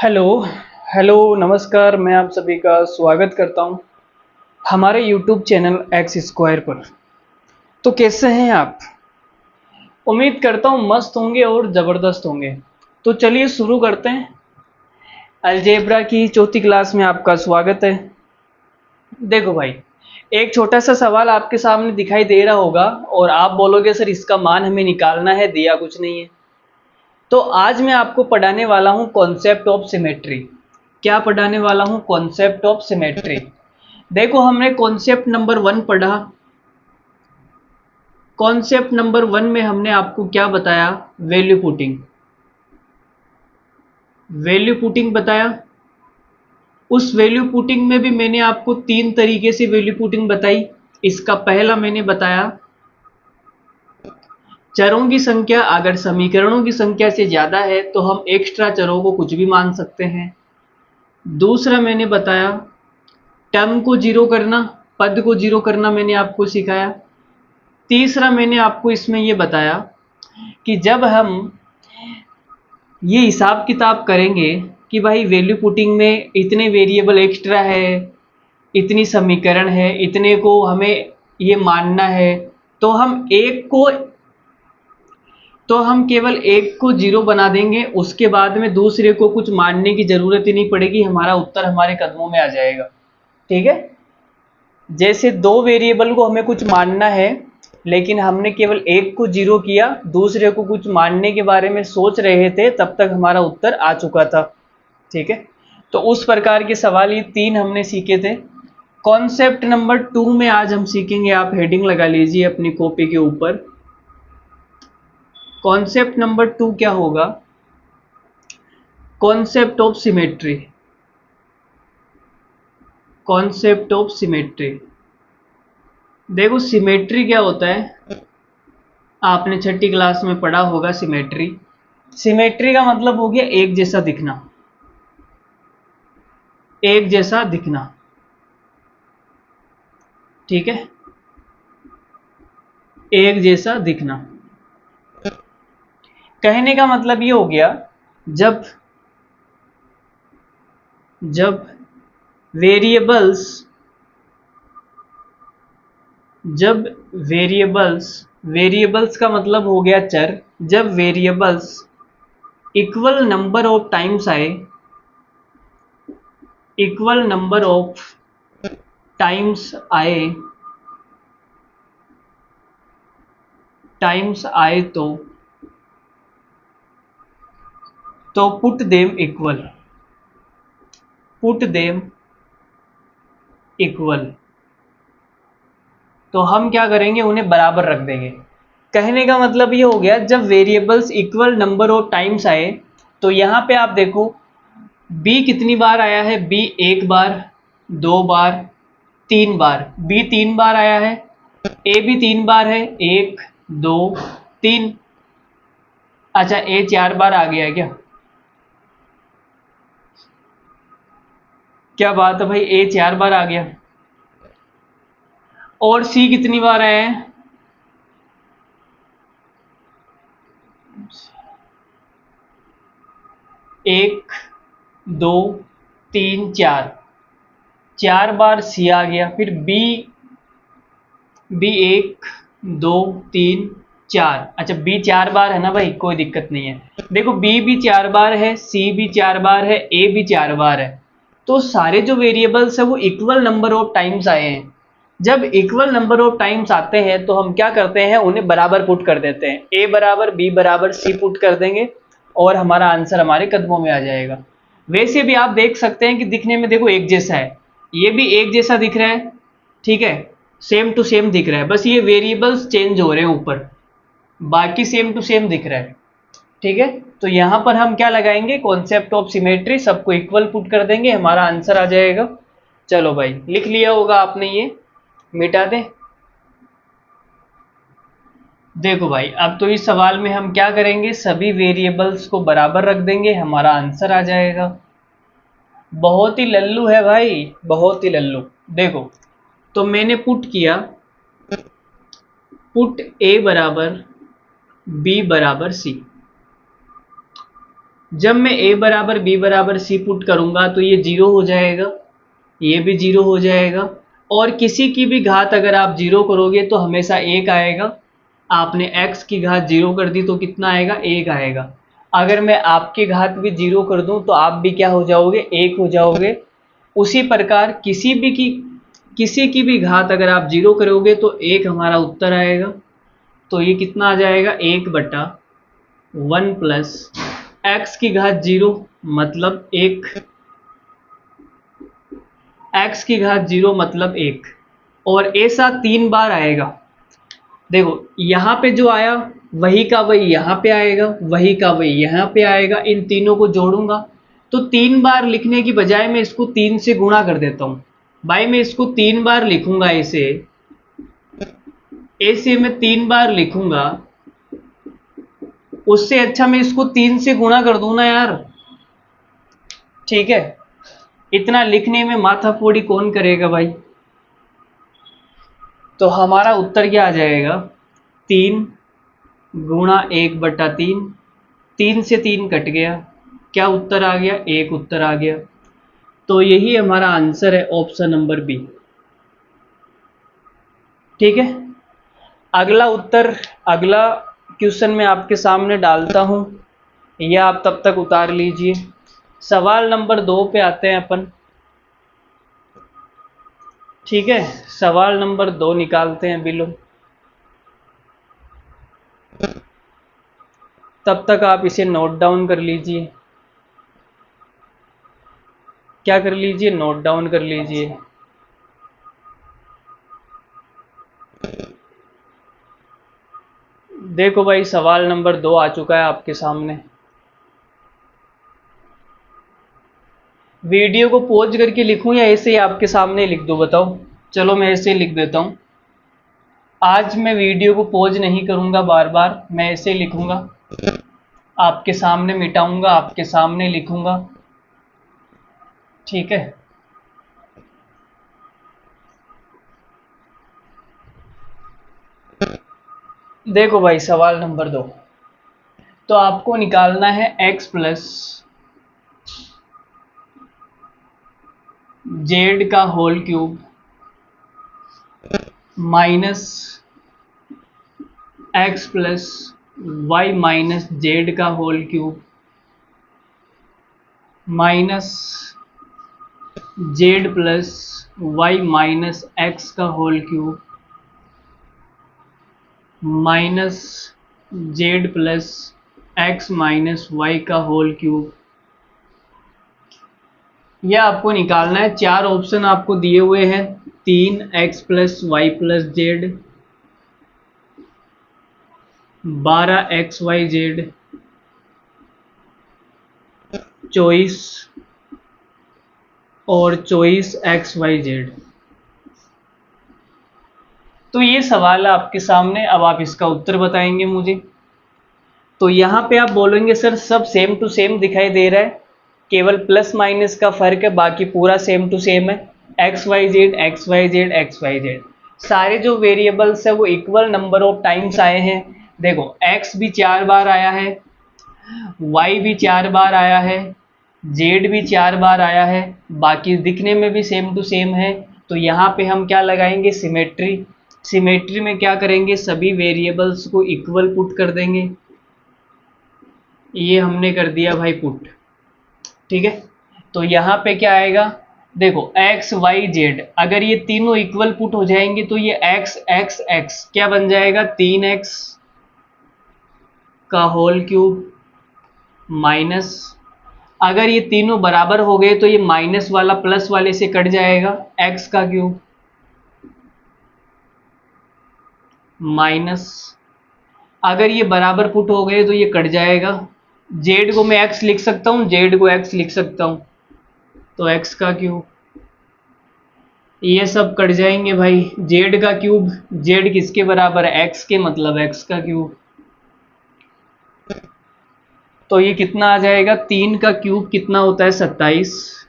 Hello. Hello, नमस्कार। मैं आप सभी का स्वागत करता हूं हमारे यूट्यूब चैनल एक्स स्क्वायर पर। तो कैसे हैं आप? उम्मीद करता हूं मस्त होंगे और ज़बरदस्त होंगे। तो चलिए शुरू करते हैं। अलजेब्रा की चौथी क्लास में आपका स्वागत है। देखो भाई, एक छोटा सा सवाल आपके सामने दिखाई दे रहा होगा और आप बोलोगे सर इसका मान हमें निकालना है, दिया कुछ नहीं है। तो आज मैं आपको पढ़ाने वाला हूं कॉन्सेप्ट ऑफ सिमेट्री। क्या पढ़ाने वाला हूं? Concept of symmetry. देखो, हमने कॉन्सेप्ट नंबर 1 पढ़ा। कॉन्सेप्ट नंबर 1 में हमने आपको क्या बताया? Value putting. वैल्यू पुटिंग बताया। उस वैल्यू पुटिंग में भी मैंने आपको 3 तरीके से वैल्यू पुटिंग बताई। इसका पहला मैंने बताया, चरों की संख्या अगर समीकरणों की संख्या से ज़्यादा है तो हम एक्स्ट्रा चरों को कुछ भी मान सकते हैं। दूसरा मैंने बताया, टर्म को जीरो करना, पद को जीरो करना मैंने आपको सिखाया। तीसरा मैंने आपको इसमें यह बताया कि जब हम ये हिसाब किताब करेंगे कि भाई वैल्यू पुटिंग में इतने वेरिएबल एक्स्ट्रा है, इतनी समीकरण है, इतने को हमें ये मानना है, तो हम केवल एक को जीरो बना देंगे। उसके बाद में दूसरे को कुछ मानने की जरूरत ही नहीं पड़ेगी, हमारा उत्तर हमारे कदमों में आ जाएगा। ठीक है। जैसे दो वेरिएबल को हमें कुछ मानना है, लेकिन हमने केवल एक को जीरो किया, दूसरे को कुछ मानने के बारे में सोच रहे थे, तब तक हमारा उत्तर आ चुका था। ठीक है। तो उस प्रकार के सवाल ये 3 हमने सीखे थे। कॉन्सेप्ट नंबर 2 में आज हम सीखेंगे, आप हेडिंग लगा लीजिए अपनी कॉपी के ऊपर। कॉन्सेप्ट नंबर 2 क्या होगा? Concept of symmetry. Concept of symmetry. देखो, सिमेट्री क्या होता है? आपने छठी क्लास में पढ़ा होगा सिमेट्री। सिमेट्री का मतलब हो गया एक जैसा दिखना। एक जैसा दिखना। ठीक है। एक जैसा दिखना कहने का मतलब ये हो गया, जब जब वेरिएबल्स जब वेरिएबल्स वेरिएबल्स का मतलब हो गया चर। जब variables equal number of times आए, इक्वल नंबर ऑफ टाइम्स आए तो पुट देम इक्वल। तो हम क्या करेंगे? उन्हें बराबर रख देंगे। कहने का मतलब ये हो गया, जब variables equal number of times आए, तो यहां पे आप देखो बी कितनी बार आया है? बी एक बार, दो बार, 3 बार। बी 3 बार आया है। ए भी 3 बार है, 1 2 3। अच्छा, ए 4 बार आ गया है क्या? क्या बात है भाई, ए 4 बार आ गया। और सी कितनी बार आया है? एक, दो, तीन, चार। 4 बार सी आ गया। फिर बी, एक, दो, तीन, चार। अच्छा, बी 4 बार है ना भाई, कोई दिक्कत नहीं है। देखो, बी भी 4 बार है, सी भी 4 बार है, ए भी 4 बार है। तो सारे जो वेरिएबल्स है वो इक्वल नंबर ऑफ टाइम्स आए हैं। जब इक्वल नंबर ऑफ टाइम्स आते हैं तो हम क्या करते हैं? उन्हें बराबर पुट कर देते हैं। ए बराबर बी बराबर सी पुट कर देंगे और हमारा आंसर हमारे कदमों में आ जाएगा। वैसे भी आप देख सकते हैं कि दिखने में देखो एक जैसा है, ये भी एक जैसा दिख रहा है। ठीक है, सेम टू सेम दिख रहा है, बस ये वेरिएबल्स चेंज हो रहे हैं ऊपर, बाकी सेम टू सेम दिख रहा है। ठीक है। तो यहां पर हम क्या लगाएंगे? Concept of symmetry. सबको इक्वल पुट कर देंगे, हमारा आंसर आ जाएगा। चलो भाई, लिख लिया होगा आपने, ये मिटा दें। देखो भाई, अब तो इस सवाल में हम क्या करेंगे? सभी वेरिएबल्स को बराबर रख देंगे, हमारा आंसर आ जाएगा। बहुत ही लल्लू है भाई, बहुत ही लल्लू। देखो, तो मैंने पुट किया, पुट ए बराबर बी बराबर सी। जब मैं a बराबर b बराबर c पुट करूंगा तो ये 0 हो जाएगा, ये भी 0 हो जाएगा, और किसी की भी घात अगर आप 0 करोगे तो हमेशा 1 आएगा। आपने x की घात 0 कर दी तो कितना आएगा, 1 आएगा। अगर मैं आपकी घात भी 0 कर दूं तो आप भी क्या हो जाओगे, 1 हो जाओगे। उसी प्रकार किसी की भी घात अगर आप 0 करोगे तो 1 हमारा उत्तर आएगा। तो ये कितना आ जाएगा, 1/1 प्लस एक्स की घात 0 मतलब 1, एक्स की घात 0 मतलब 1, और ऐसा 3 बार आएगा। देखो यहाँ पे जो आया वही का वही यहाँ पे आएगा, वही का वही यहाँ पे आएगा, इन तीनों को जोड़ूंगा तो 3 बार लिखने की बजाय मैं इसको 3 से गुणा कर देता हूँ। भाई मैं इसको 3 बार लिखूंगा, ऐसे मैं 3 बार लिखूंगा, उससे अच्छा मैं इसको 3 से गुणा कर दूं ना यार। ठीक है, इतना लिखने में माथाफोड़ी कौन करेगा भाई। तो हमारा उत्तर क्या आ जाएगा, 3 गुणा 1/3, 3 से 3 कट गया, क्या उत्तर आ गया, 1 उत्तर आ गया। तो यही हमारा आंसर है, ऑप्शन नंबर बी। ठीक है, अगला क्वेश्चन मैं आपके सामने डालता हूं, यह आप तब तक उतार लीजिए। सवाल नंबर 2 पे आते हैं अपन। ठीक है, सवाल नंबर 2 निकालते हैं बिलो। तब तक आप इसे नोट डाउन कर लीजिए। क्या कर लीजिए, नोट डाउन कर लीजिए। देखो भाई सवाल नंबर 2 आ चुका है आपके सामने। वीडियो को पॉज करके लिखूं या ऐसे ही आपके सामने लिख दूं, बताओ। चलो मैं ऐसे ही लिख देता हूं। आज मैं वीडियो को पॉज नहीं करूंगा, बार बार मैं ऐसे ही लिखूंगा, आपके सामने मिटाऊंगा, आपके सामने लिखूंगा। ठीक है, देखो भाई सवाल नंबर 2, तो आपको निकालना है x प्लस जेड का whole cube minus X plus Y minus Z का whole cube minus Z plus Y minus X का whole cube minus Z plus X minus Y का होल क्यूब। यह आपको निकालना है। 4 ऑप्शन आपको दिए हुए हैं, 3x plus y plus Z, 12xyz, 24 और 24xyz। तो ये सवाल है आपके सामने, अब आप इसका उत्तर बताएंगे मुझे। तो यहाँ पे आप बोलेंगे सर सब सेम टू सेम दिखाई दे रहा है, केवल प्लस माइनस का फर्क है, बाकी पूरा सेम टू सेम है। X y z x y z x y z, सारे जो वेरिएबल्स है वो इक्वल नंबर ऑफ टाइम्स आए हैं। देखो एक्स भी 4 बार आया है, वाई भी 4 बार आया है, जेड भी 4 बार आया है, बाकी दिखने में भी सेम टू सेम है। तो यहाँ पे हम क्या लगाएंगे, सिमेट्री। सिमेट्री में क्या करेंगे, सभी वेरिएबल्स को इक्वल पुट कर देंगे। ये हमने कर दिया भाई पुट। ठीक है, तो यहाँ पे क्या आएगा, देखो एक्स वाई जेड, अगर ये तीनों इक्वल पुट हो जाएंगे तो ये एक्स एक्स एक्स क्या बन जाएगा, 3x का होल क्यूब माइनस, अगर ये तीनों बराबर हो गए तो ये माइनस वाला प्लस वाले से कट जाएगा, x का क्यूब माइनस, अगर ये बराबर पुट हो गए तो ये कट जाएगा। जेड को मैं x लिख सकता हूँ, जेड को x लिख सकता हूँ, तो x का क्यूब, ये सब कट जाएंगे भाई। जेड का क्यूब, जेड किसके बराबर है, x के, मतलब x का क्यूब। तो ये कितना आ जाएगा, 3 का क्यूब कितना होता है, 27,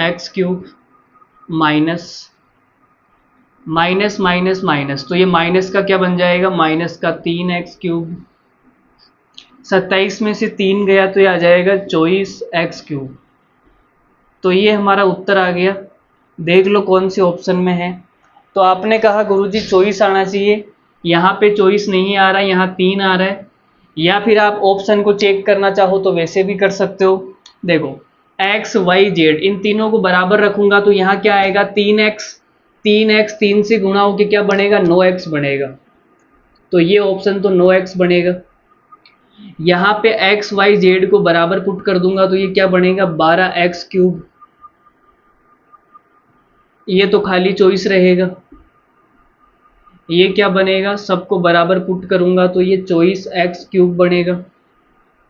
x cube minus minus minus minus, तो ये माइनस का क्या बन जाएगा, माइनस का 3x क्यूब। 27 में से 3 गया तो ये आ जाएगा 24x³। तो ये हमारा उत्तर आ गया। देख लो कौन से ऑप्शन में है। तो आपने कहा गुरुजी 24 आना चाहिए, यहाँ पे 24 नहीं आ रहा है, यहाँ 3 आ रहा है। या फिर आप ऑप्शन को चेक करना चाहो तो वैसे भी कर सकते हो। देखो x y z इन तीनों को बराबर रखूंगा तो यहाँ क्या आएगा 3x, 3x 3 से गुणा होके क्या बनेगा 9x बनेगा। तो ये ऑप्शन तो 9x बनेगा। यहाँ पे x y z को बराबर पुट कर दूंगा तो ये क्या बनेगा 12x³। ये तो खाली 24 रहेगा। ये क्या बनेगा, सबको बराबर पुट करूंगा तो ये 24x³ बनेगा।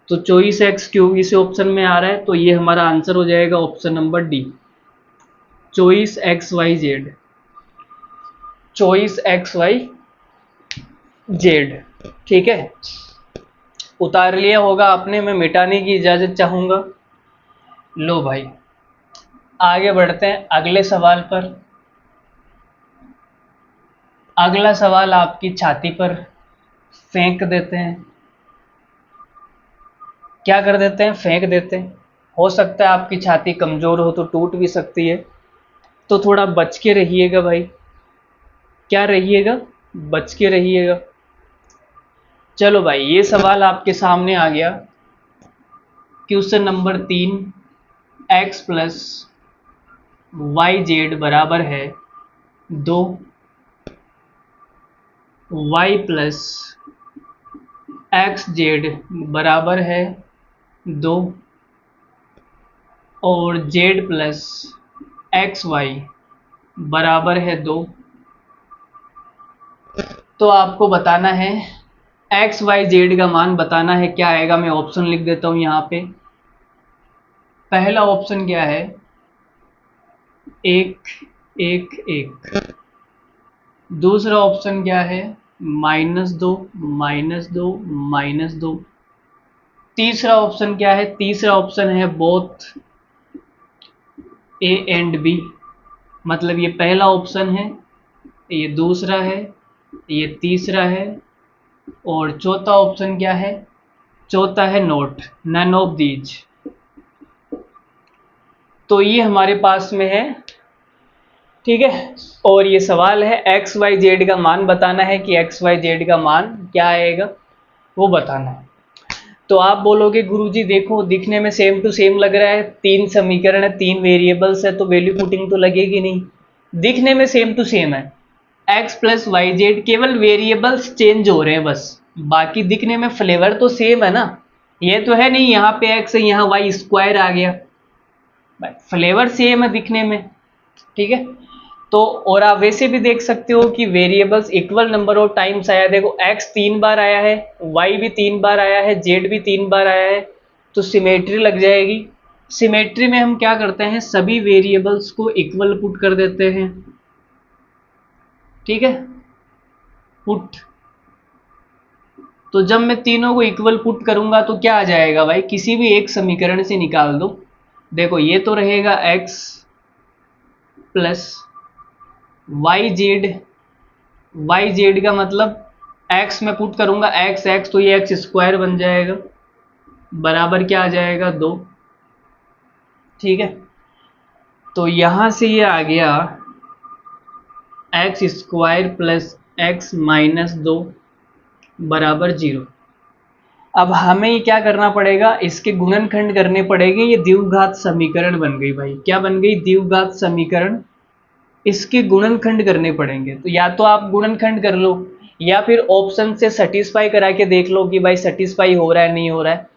तो 24x³ इस ऑप्शन में आ रहा है, तो ये हमारा आंसर हो जाएगा option number D, 24xyz, 24xyz। ठीक है, उतार लिया होगा आपने, मैं मिटाने की इजाजत चाहूंगा। लो भाई आगे बढ़ते हैं अगले सवाल पर। अगला सवाल आपकी छाती पर फेंक देते हैं। क्या कर देते हैं, फेंक देते हैं। हो सकता है आपकी छाती कमजोर हो तो टूट भी सकती है, तो थोड़ा बच के रहिएगा भाई। क्या रहिएगा, बच के रहिएगा। चलो भाई ये सवाल आपके सामने आ गया। Question number 3, x plus y z बराबर है 2, y प्लस एक्स जेड बराबर है 2 और z प्लस एक्स वाई बराबर है 2। तो आपको बताना है एक्स वाई जेड का मान बताना है। क्या आएगा, मैं ऑप्शन लिख देता हूं यहाँ पे। पहला ऑप्शन क्या है, 1 1 1। दूसरा ऑप्शन क्या है, -2 -2 -2। तीसरा ऑप्शन क्या है, तीसरा ऑप्शन है बोथ ए एंड बी। मतलब ये पहला ऑप्शन है, ये दूसरा है, ये तीसरा है, और चौथा ऑप्शन क्या है, चौथा है नोट, नन ऑफ दीज। तो ये हमारे पास में है। ठीक है, और ये सवाल है एक्स वाई जेड का मान बताना है कि एक्स वाई जेड का मान क्या आएगा वो बताना है। तो आप बोलोगे गुरुजी देखो दिखने में सेम टू सेम लग रहा है, 3 समीकरण है, 3 वेरिएबल्स है, तो वैल्यू पुटिंग तो लगेगी नहीं। दिखने में सेम टू सेम है, एक्स प्लस वाई जेड, केवल वेरिएबल्स चेंज हो रहे हैं बस, बाकी दिखने में फ्लेवर तो सेम है ना। ये तो है नहीं यहाँ पे एक्स है यहाँ वाई स्क्वायर आ गया, फ्लेवर सेम है दिखने में। ठीक है, तो और आप वैसे भी देख सकते हो कि variables equal number of times आया। देखो x 3 बार आया है, y भी 3 बार आया है, z भी 3 बार आया है, तो सिमेट्री लग जाएगी। सिमेट्री में हम क्या करते हैं, सभी वेरिएबल्स को इक्वल पुट कर देते हैं। ठीक है, पुट। तो जब मैं तीनों को इक्वल पुट करूंगा तो क्या आ जाएगा भाई, किसी भी एक समीकरण से निकाल दो। देखो ये तो रहेगा x प्लस वाई जेड का मतलब x में पुट करूंगा x तो ये एक्स स्क्वायर बन जाएगा, बराबर क्या आ जाएगा 2। ठीक है, तो यहां से ये आ गया x square plus X minus 2 बराबर 0। अब हमें ये क्या करना पड़ेगा, इसके गुणनखंड करने पड़ेंगे। ये द्विघात समीकरण बन गई भाई, क्या बन गई, द्विघात समीकरण। इसके गुणनखंड करने पड़ेंगे, तो या तो आप गुणनखंड कर लो या फिर ऑप्शन से सेटिस्फाई करा के देख लो कि भाई सेटिस्फाई हो रहा है नहीं हो रहा है।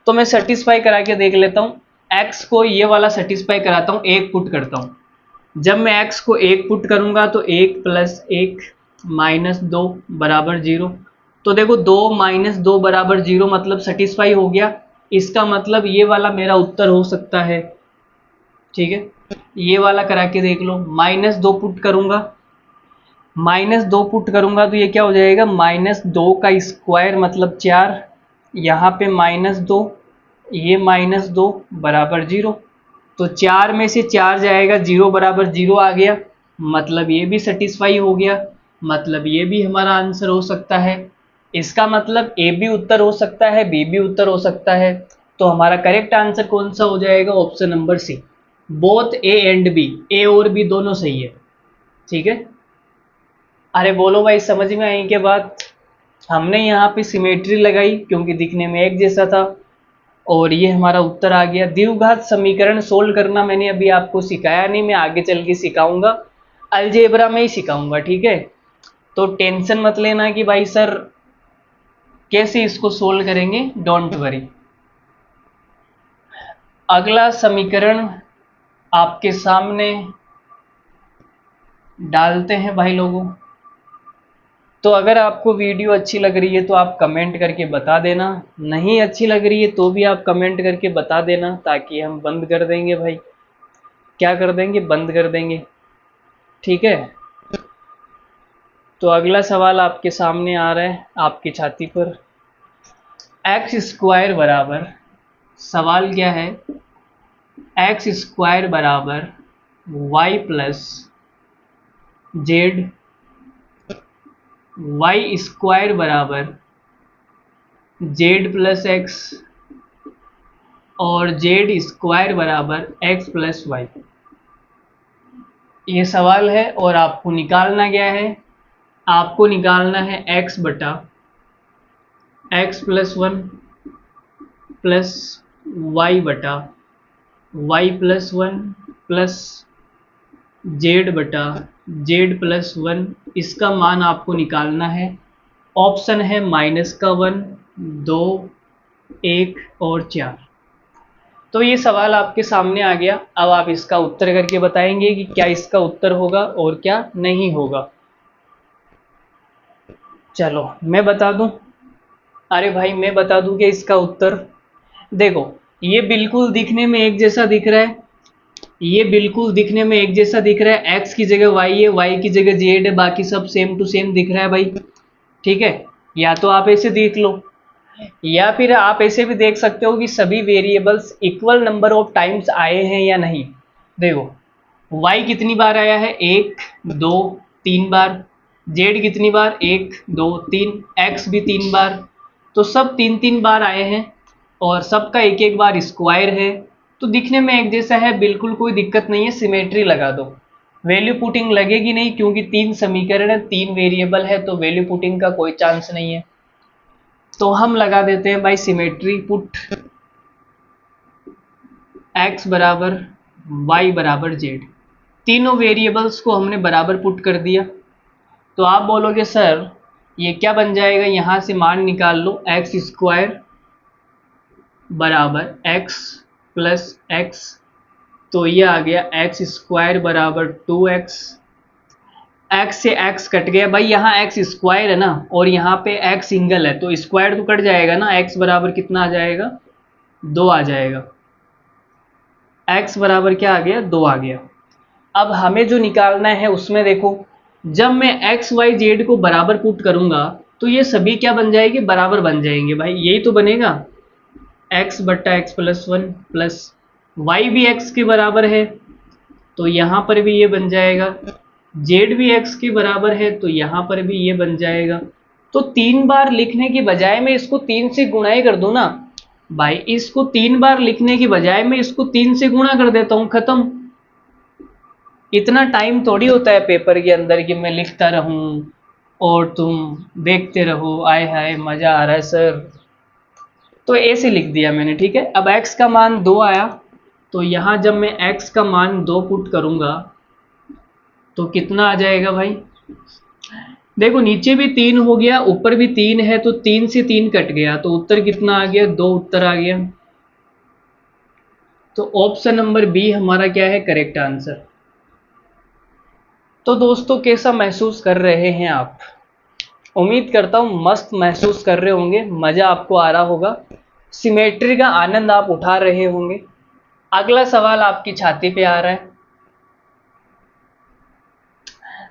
तो मैं सेटिस्फाई करा के देख लेता हूँ, x को ये वाला सेटिस्फाई कराता हूँ, 1 पुट करता हूँ। जब मैं x को 1 पुट करूंगा तो 1 प्लस 1 माइनस 2 बराबर 0। तो देखो 2 माइनस 2 बराबर 0 मतलब सेटिस्फाई हो गया। इसका मतलब ये वाला मेरा उत्तर हो सकता है। ठीक है, ये वाला करा के देख लो। -2 पुट करूंगा, -2 पुट करूंगा तो ये क्या हो जाएगा, -2 का स्क्वायर मतलब 4, यहाँ पे -2, ये -2 बराबर 0। तो 4 में से 4 जाएगा, 0 बराबर 0 आ गया, मतलब ये भी सेटिस्फाई हो गया, मतलब ये भी हमारा आंसर हो सकता है। इसका मतलब ए भी उत्तर हो सकता है, बी भी उत्तर हो सकता है। तो हमारा करेक्ट आंसर कौन सा हो जाएगा? Option number C, both A and B, A और बी दोनों सही है। ठीक है, अरे बोलो भाई, समझ में आई क्या बात? हमने यहाँ पे सिमेट्री लगाई क्योंकि दिखने में एक जैसा था, और ये हमारा उत्तर आ गया। द्विघात समीकरण सोल्व करना मैंने अभी आपको सिखाया नहीं, मैं आगे चल के सिखाऊंगा, अलजेब्रा में ही सिखाऊंगा। ठीक है, तो टेंशन मत लेना कि भाई सर कैसे इसको सोल्व करेंगे, डोंट वरी। अगला समीकरण आपके सामने डालते हैं भाई लोगों। तो अगर आपको वीडियो अच्छी लग रही है तो आप कमेंट करके बता देना, नहीं अच्छी लग रही है तो भी आप कमेंट करके बता देना, ताकि हम बंद कर देंगे भाई। क्या कर देंगे? बंद कर देंगे। ठीक है, तो अगला सवाल आपके सामने आ रहा है आपकी छाती पर। एक्स स्क्वायर बराबर, सवाल क्या है? एक्स स्क्वायर बराबर Y plus z, y square बराबर जेड प्लस एक्स, और जेड स्क्वायर बराबर एक्स प्लस वाई। ये सवाल है और आपको निकालना क्या है? आपको निकालना है एक्स बटा X plus one plus Y बटा Y plus one plus Z बटा जेड प्लस वन। इसका मान आपको निकालना है। ऑप्शन है माइनस का वन, दो, एक और चार। तो ये सवाल आपके सामने आ गया। अब आप इसका उत्तर करके बताएंगे कि क्या इसका उत्तर होगा और क्या नहीं होगा। चलो मैं बता दूं। अरे भाई मैं बता दूं कि इसका उत्तर, देखो ये बिल्कुल दिखने में एक जैसा दिख रहा है, ये बिल्कुल दिखने में एक जैसा दिख रहा है। एक्स की जगह वाई है, वाई की जगह जेड है, बाकी सब सेम टू सेम दिख रहा है भाई। ठीक है, या तो आप ऐसे देख लो, या फिर आप ऐसे भी देख सकते हो कि सभी variables equal number of times आए हैं या नहीं। देखो y कितनी बार आया है? एक, दो, तीन बार। z कितनी बार? एक, दो, तीन। x भी तीन बार। तो सब तीन तीन बार आए हैं और सबका एक एक बार स्क्वायर है, तो दिखने में एक जैसा है, बिल्कुल कोई दिक्कत नहीं है। सिमेट्री लगा दो, वैल्यू पुटिंग लगेगी नहीं क्योंकि तीन समीकरण है, तीन वेरिएबल है, तो वैल्यू पुटिंग का कोई चांस नहीं है। तो हम लगा देते हैं भाई सिमेट्री, पुट x बराबर y बराबर z। तीनों वेरिएबल्स को हमने बराबर पुट कर दिया। तो आप बोलोगे सर ये क्या बन जाएगा? यहाँ से मान निकाल लो, एक्स स्क्वायर बराबर एक्स प्लस एक्स। तो ये आ गया एक्स स्क्वायर बराबर टू एक्स। एक्स से एक्स कट गया भाई, यहाँ एक्स स्क्वायर है ना और यहाँ पे एक्स सिंगल है, तो स्क्वायर तो कट जाएगा ना। एक्स बराबर कितना आ जाएगा? दो आ जाएगा। एक्स बराबर क्या आ गया? दो आ गया। अब हमें जो निकालना है उसमें देखो, जब मैं एक्स वाई जेड को बराबर पुट करूंगा तो ये सभी क्या बन जाएंगे? बराबर बन जाएंगे भाई, यही तो बनेगा। एक्स बट्टा x plus one plus y भी एक्स के बराबर है तो यहाँ पर भी ये बन जाएगा, जेड भी एक्स के बराबर है तो यहाँ पर भी ये बन जाएगा। तो तीन बार लिखने की बजाय मैं इसको तीन से गुणा ही कर दूं ना भाई, इसको तीन बार लिखने की बजाय मैं इसको तीन से गुणा कर देता हूँ, खत्म। इतना टाइम थोड़ी होता है पेपर के अंदर कि मैं लिखता रहूं और तुम देखते रहो, आय हाय मजा आ रहा है सर। तो ऐसे लिख दिया मैंने। ठीक है, अब x का मान दो आया, तो यहाँ जब मैं x का मान दो पुट करूंगा तो कितना आ जाएगा भाई? देखो नीचे भी तीन हो गया, ऊपर भी तीन है, तो तीन से तीन कट गया, तो उत्तर कितना आ गया? दो उत्तर आ गया। तो ऑप्शन नंबर बी हमारा क्या है? Correct answer. तो दोस्तों कैसा महसूस कर रहे हैं आप? उम्मीद करता हूँ मस्त महसूस कर रहे होंगे, मज़ा आपको आ रहा होगा, सिमेट्री का आनंद आप उठा रहे होंगे। अगला सवाल आपकी छाती पे आ रहा है।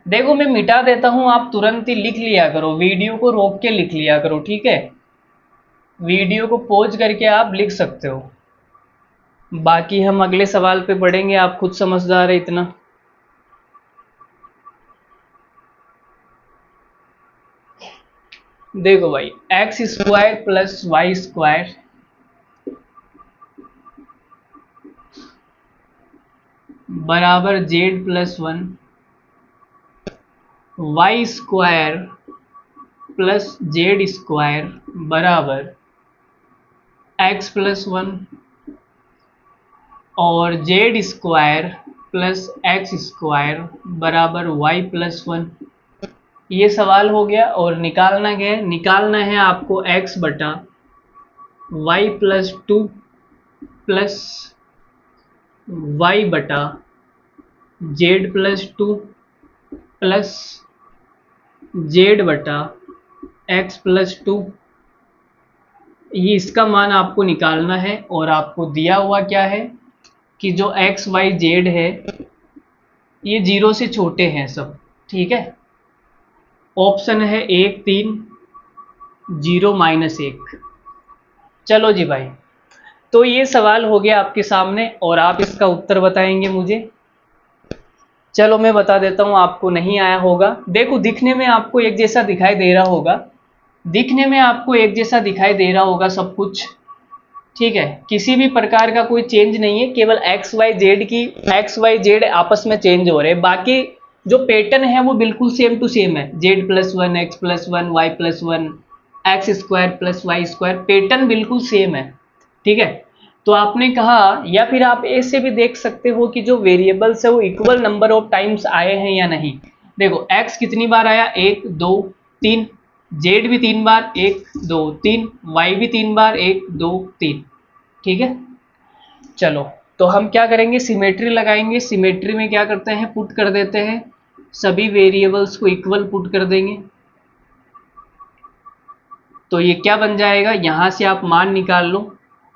देखो मैं मिटा देता हूँ, आप तुरंत ही लिख लिया करो, वीडियो को रोक के लिख लिया करो। ठीक है, वीडियो को पॉज करके आप लिख सकते हो। बाकी हम अगले सवाल पे पढ़ेंगे, आप खुद समझदार है इतना। देखो भाई X square plus Y square बराबर Z plus one, Y square plus Z square बराबर एक्स प्लस वन और Z square plus X square बराबर वाई प्लस वन। ये सवाल हो गया और निकालना है आपको x बटा Y plus two plus Y बटा Z plus two plus Z बटा एक्स प्लस टू। ये इसका मान आपको निकालना है और आपको दिया हुआ क्या है कि जो एक्स वाई जेड है ये जीरो से छोटे हैं सब, ठीक है। ऑप्शन है 1 3 0 -1। चलो जी भाई, तो ये सवाल हो गया आपके सामने और आप इसका उत्तर बताएंगे मुझे। चलो मैं बता देता हूँ, आपको नहीं आया होगा। देखो दिखने में आपको एक जैसा दिखाई दे रहा होगा, दिखने में आपको एक जैसा दिखाई दे रहा होगा सब कुछ, ठीक है। किसी भी प्रकार का कोई चेंज नहीं है, केवल एक्स वाई जेड आपस में चेंज हो रहे हैं। बाकी जो पैटर्न है वो बिल्कुल सेम टू सेम है, z plus one x plus one y plus one x square plus Y square, pattern बिल्कुल सेम है, ठीक है। तो आपने कहा, या फिर आप ऐसे भी देख सकते हो कि जो वेरिएबल्स है वो इक्वल नंबर ऑफ टाइम्स आए हैं या नहीं। देखो x कितनी बार आया, 1 2 3, जेड भी 3 बार 1 2 3, वाई भी 3 बार 1 2 3, ठीक है। चलो तो हम क्या करेंगे, सिमेट्री लगाएंगे। सिमेट्री में क्या करते हैं, पुट कर देते हैं, सभी वेरिएबल्स को इक्वल पुट कर देंगे। तो ये क्या बन जाएगा, यहां से आप मान निकाल लो।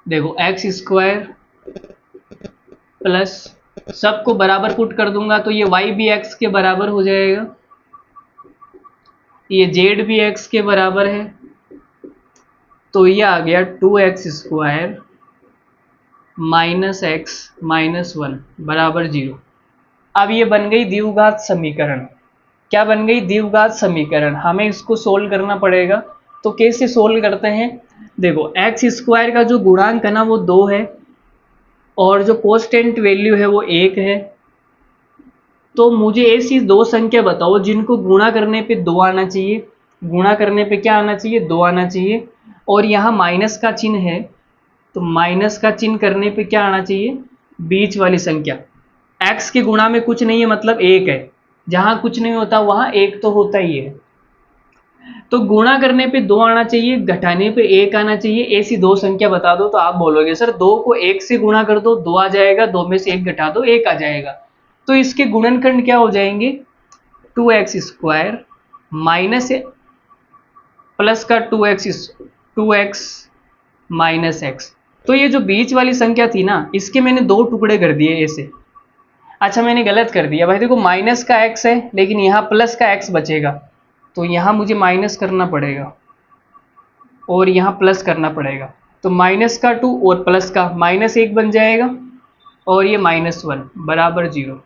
देखो एक्स स्क्वायर प्लस सबको बराबर पुट कर दूंगा तो ये y भी x के बराबर हो जाएगा, ये z भी x के बराबर है, तो ये आ गया 2x square minus x minus one बराबर 0। अब ये बन गई द्विघात समीकरण। क्या बन गई, द्विघात समीकरण। हमें इसको सोल्व करना पड़ेगा। तो कैसे सोल्व करते हैं, देखो एक्स स्क्वायर का जो गुणांक है ना वो 2 है और जो कांस्टेंट वैल्यू है वो 1 है। तो मुझे ऐसी दो संख्या बताओ जिनको गुणा करने पे 2 आना चाहिए, गुणा करने पे क्या आना चाहिए, 2 आना चाहिए। और यहाँ माइनस का चिन्ह है, तो माइनस का चिन्ह करने पे क्या आना चाहिए, बीच वाली संख्या। x के गुणा में कुछ नहीं है मतलब 1 है, जहां कुछ नहीं होता वहां 1 तो होता ही है। तो गुणा करने पे 2 आना चाहिए, घटाने पे 1 आना चाहिए। ऐसी दो संख्या बता दो तो आप बोलोगे सर 2 को 1 से गुणा कर दो 2 आ जाएगा, 2 में से 1 घटा दो 1 आ जाएगा। तो इसके गुणनखंड क्या हो जाएंगे, 2x स्क्वायर माइनस प्लस का 2x माइनस एक्स। तो ये जो बीच वाली संख्या थी ना, इसके मैंने 2 टुकड़े कर दिए ऐसे। अच्छा मैंने गलत कर दिया भाई, देखो माइनस का x है लेकिन यहाँ प्लस का x बचेगा, तो यहाँ मुझे माइनस करना पड़ेगा और यहाँ प्लस करना पड़ेगा। तो माइनस का 2 और प्लस का -1 बन जाएगा और ये -1 बराबर 0।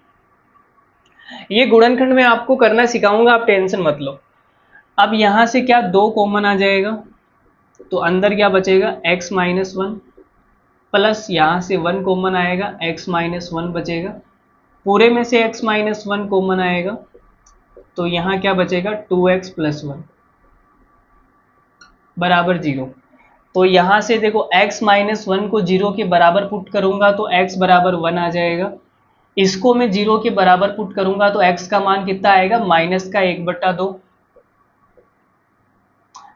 ये गुणनखंड में आपको करना सिखाऊंगा, आप टेंशन मत लो। अब यहाँ से क्या 2 कॉमन आ जाएगा, तो अंदर क्या बचेगा x -1 प्लस यहाँ से 1 कॉमन आएगा x -1 बचेगा, पूरे में से x -1 कॉमन आएगा तो यहाँ क्या बचेगा 2x + 1 बराबर 0। तो यहाँ से देखो x -1 को 0 के बराबर पुट करूंगा तो x बराबर 1 आ जाएगा। इसको मैं 0 के बराबर पुट करूंगा तो x का मान कितना आएगा, -1/2।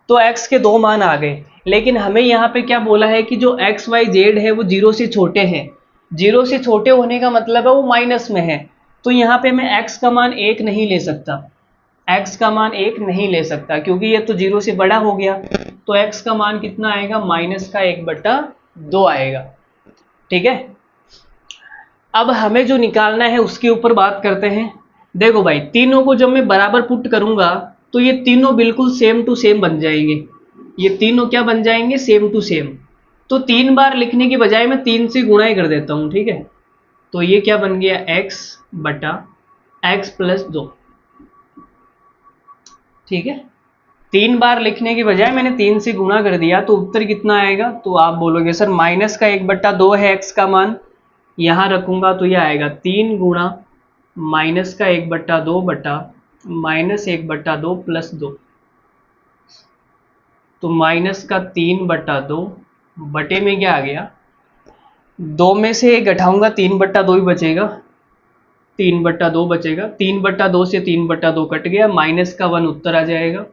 तो x के 2 मान आ गए। लेकिन हमें यहाँ पे क्या बोला है कि जो x y z है वो 0 से छोटे हैं। 0 से छोटे होने का मतलब है वो माइनस में है, तो यहाँ पे मैं x का मान 1 नहीं ले सकता, x का मान 1 नहीं ले सकता क्योंकि ये तो 0 से बड़ा हो गया। तो x का मान कितना आएगा, -1/2 आएगा, ठीक है। अब हमें जो निकालना है उसके ऊपर बात करते हैं। देखो भाई तीनों को जब मैं बराबर पुट करूंगा तो ये तीनों बिल्कुल सेम टू सेम बन जाएंगे। ये तीनों क्या बन जाएंगे, सेम टू सेम। तो 3 बार लिखने की बजाय मैं 3 से गुणा ही कर देता हूं, ठीक है। तो ये क्या बन गया, x/x + 2, ठीक है। 3 बार लिखने की बजाय मैंने 3 से गुणा कर दिया, तो उत्तर कितना आएगा? तो आप बोलोगे सर माइनस का 1/2 है x का मान, यहाँ रखूंगा तो यह आएगा 3 गुणा माइनस का 1/2 बटा माइनस 1/2 प्लस 2, तो माइनस का 3/2 बटे में क्या आ गया, 2 में से 1 घटाऊंगा 3/2 ही बचेगा, 3/2 बचेगा, 3/2 से 3/2 कट गया, माइनस का 1 उत्तर आ जाएगा।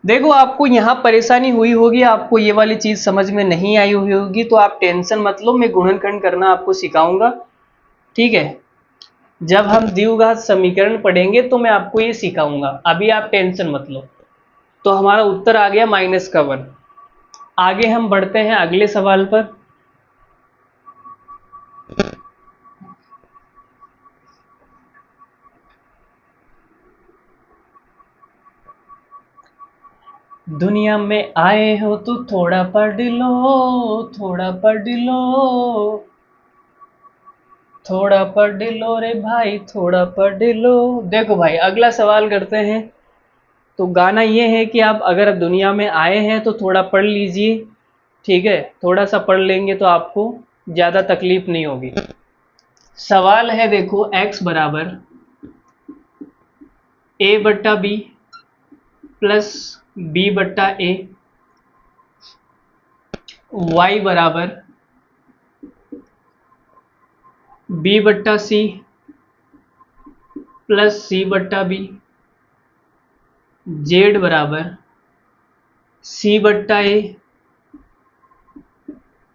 देखो आपको यहाँ परेशानी हुई होगी, आपको ये वाली चीज समझ में नहीं आई हुई होगी, तो आप टेंशन मत लो, मैं गुणनखंड करना आपको सिखाऊंगा, ठीक है। जब हम द्विघात समीकरण पढ़ेंगे तो मैं आपको ये सिखाऊंगा, अभी आप टेंशन मत लो। तो हमारा उत्तर आ गया माइनस का 1। आगे हम बढ़ते हैं अगले सवाल पर। दुनिया में आए हो तो थोड़ा पढ़ लो, थोड़ा पढ़ लो, थोड़ा पढ़ लो रे भाई, थोड़ा पढ़ लो। देखो भाई अगला सवाल करते हैं। तो गाना ये है कि आप अगर दुनिया में आए हैं तो थोड़ा पढ़ लीजिए, ठीक है, थोड़ा सा पढ़ लेंगे तो आपको ज़्यादा तकलीफ नहीं होगी। सवाल है देखो, x बराबर a/b प्लस b/a, y बराबर b/c प्लस c/b, z बराबर c/a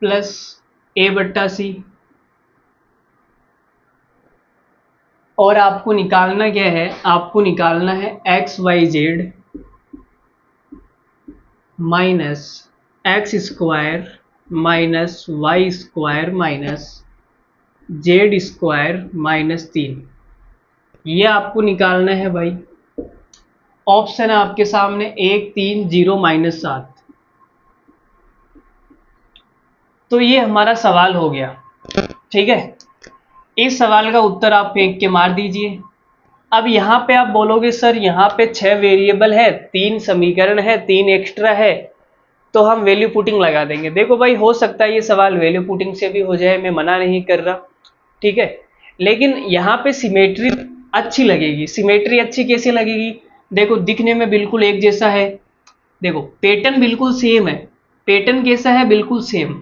प्लस a/c, और आपको निकालना क्या है? आपको निकालना है xyz minus x square minus y square minus z square -3, ये आपको निकालना है भाई। ऑप्शन है आपके सामने 1 3 0 -7। तो ये हमारा सवाल हो गया, ठीक है। इस सवाल का उत्तर आप फेंक के मार दीजिए। अब यहाँ पे आप बोलोगे सर यहाँ पे 6 वेरिएबल है, 3 समीकरण है, 3 एक्स्ट्रा है, तो हम वैल्यू पुटिंग लगा देंगे। देखो भाई हो सकता है ये सवाल वैल्यू पुटिंग से भी हो जाए, मैं मना नहीं कर रहा, ठीक है, लेकिन यहाँ पे सिमेट्री अच्छी लगेगी। सिमेट्री अच्छी कैसे लगेगी? देखो दिखने में बिल्कुल एक जैसा है, देखो पैटर्न बिल्कुल सेम है, पैटर्न कैसा है? बिल्कुल सेम,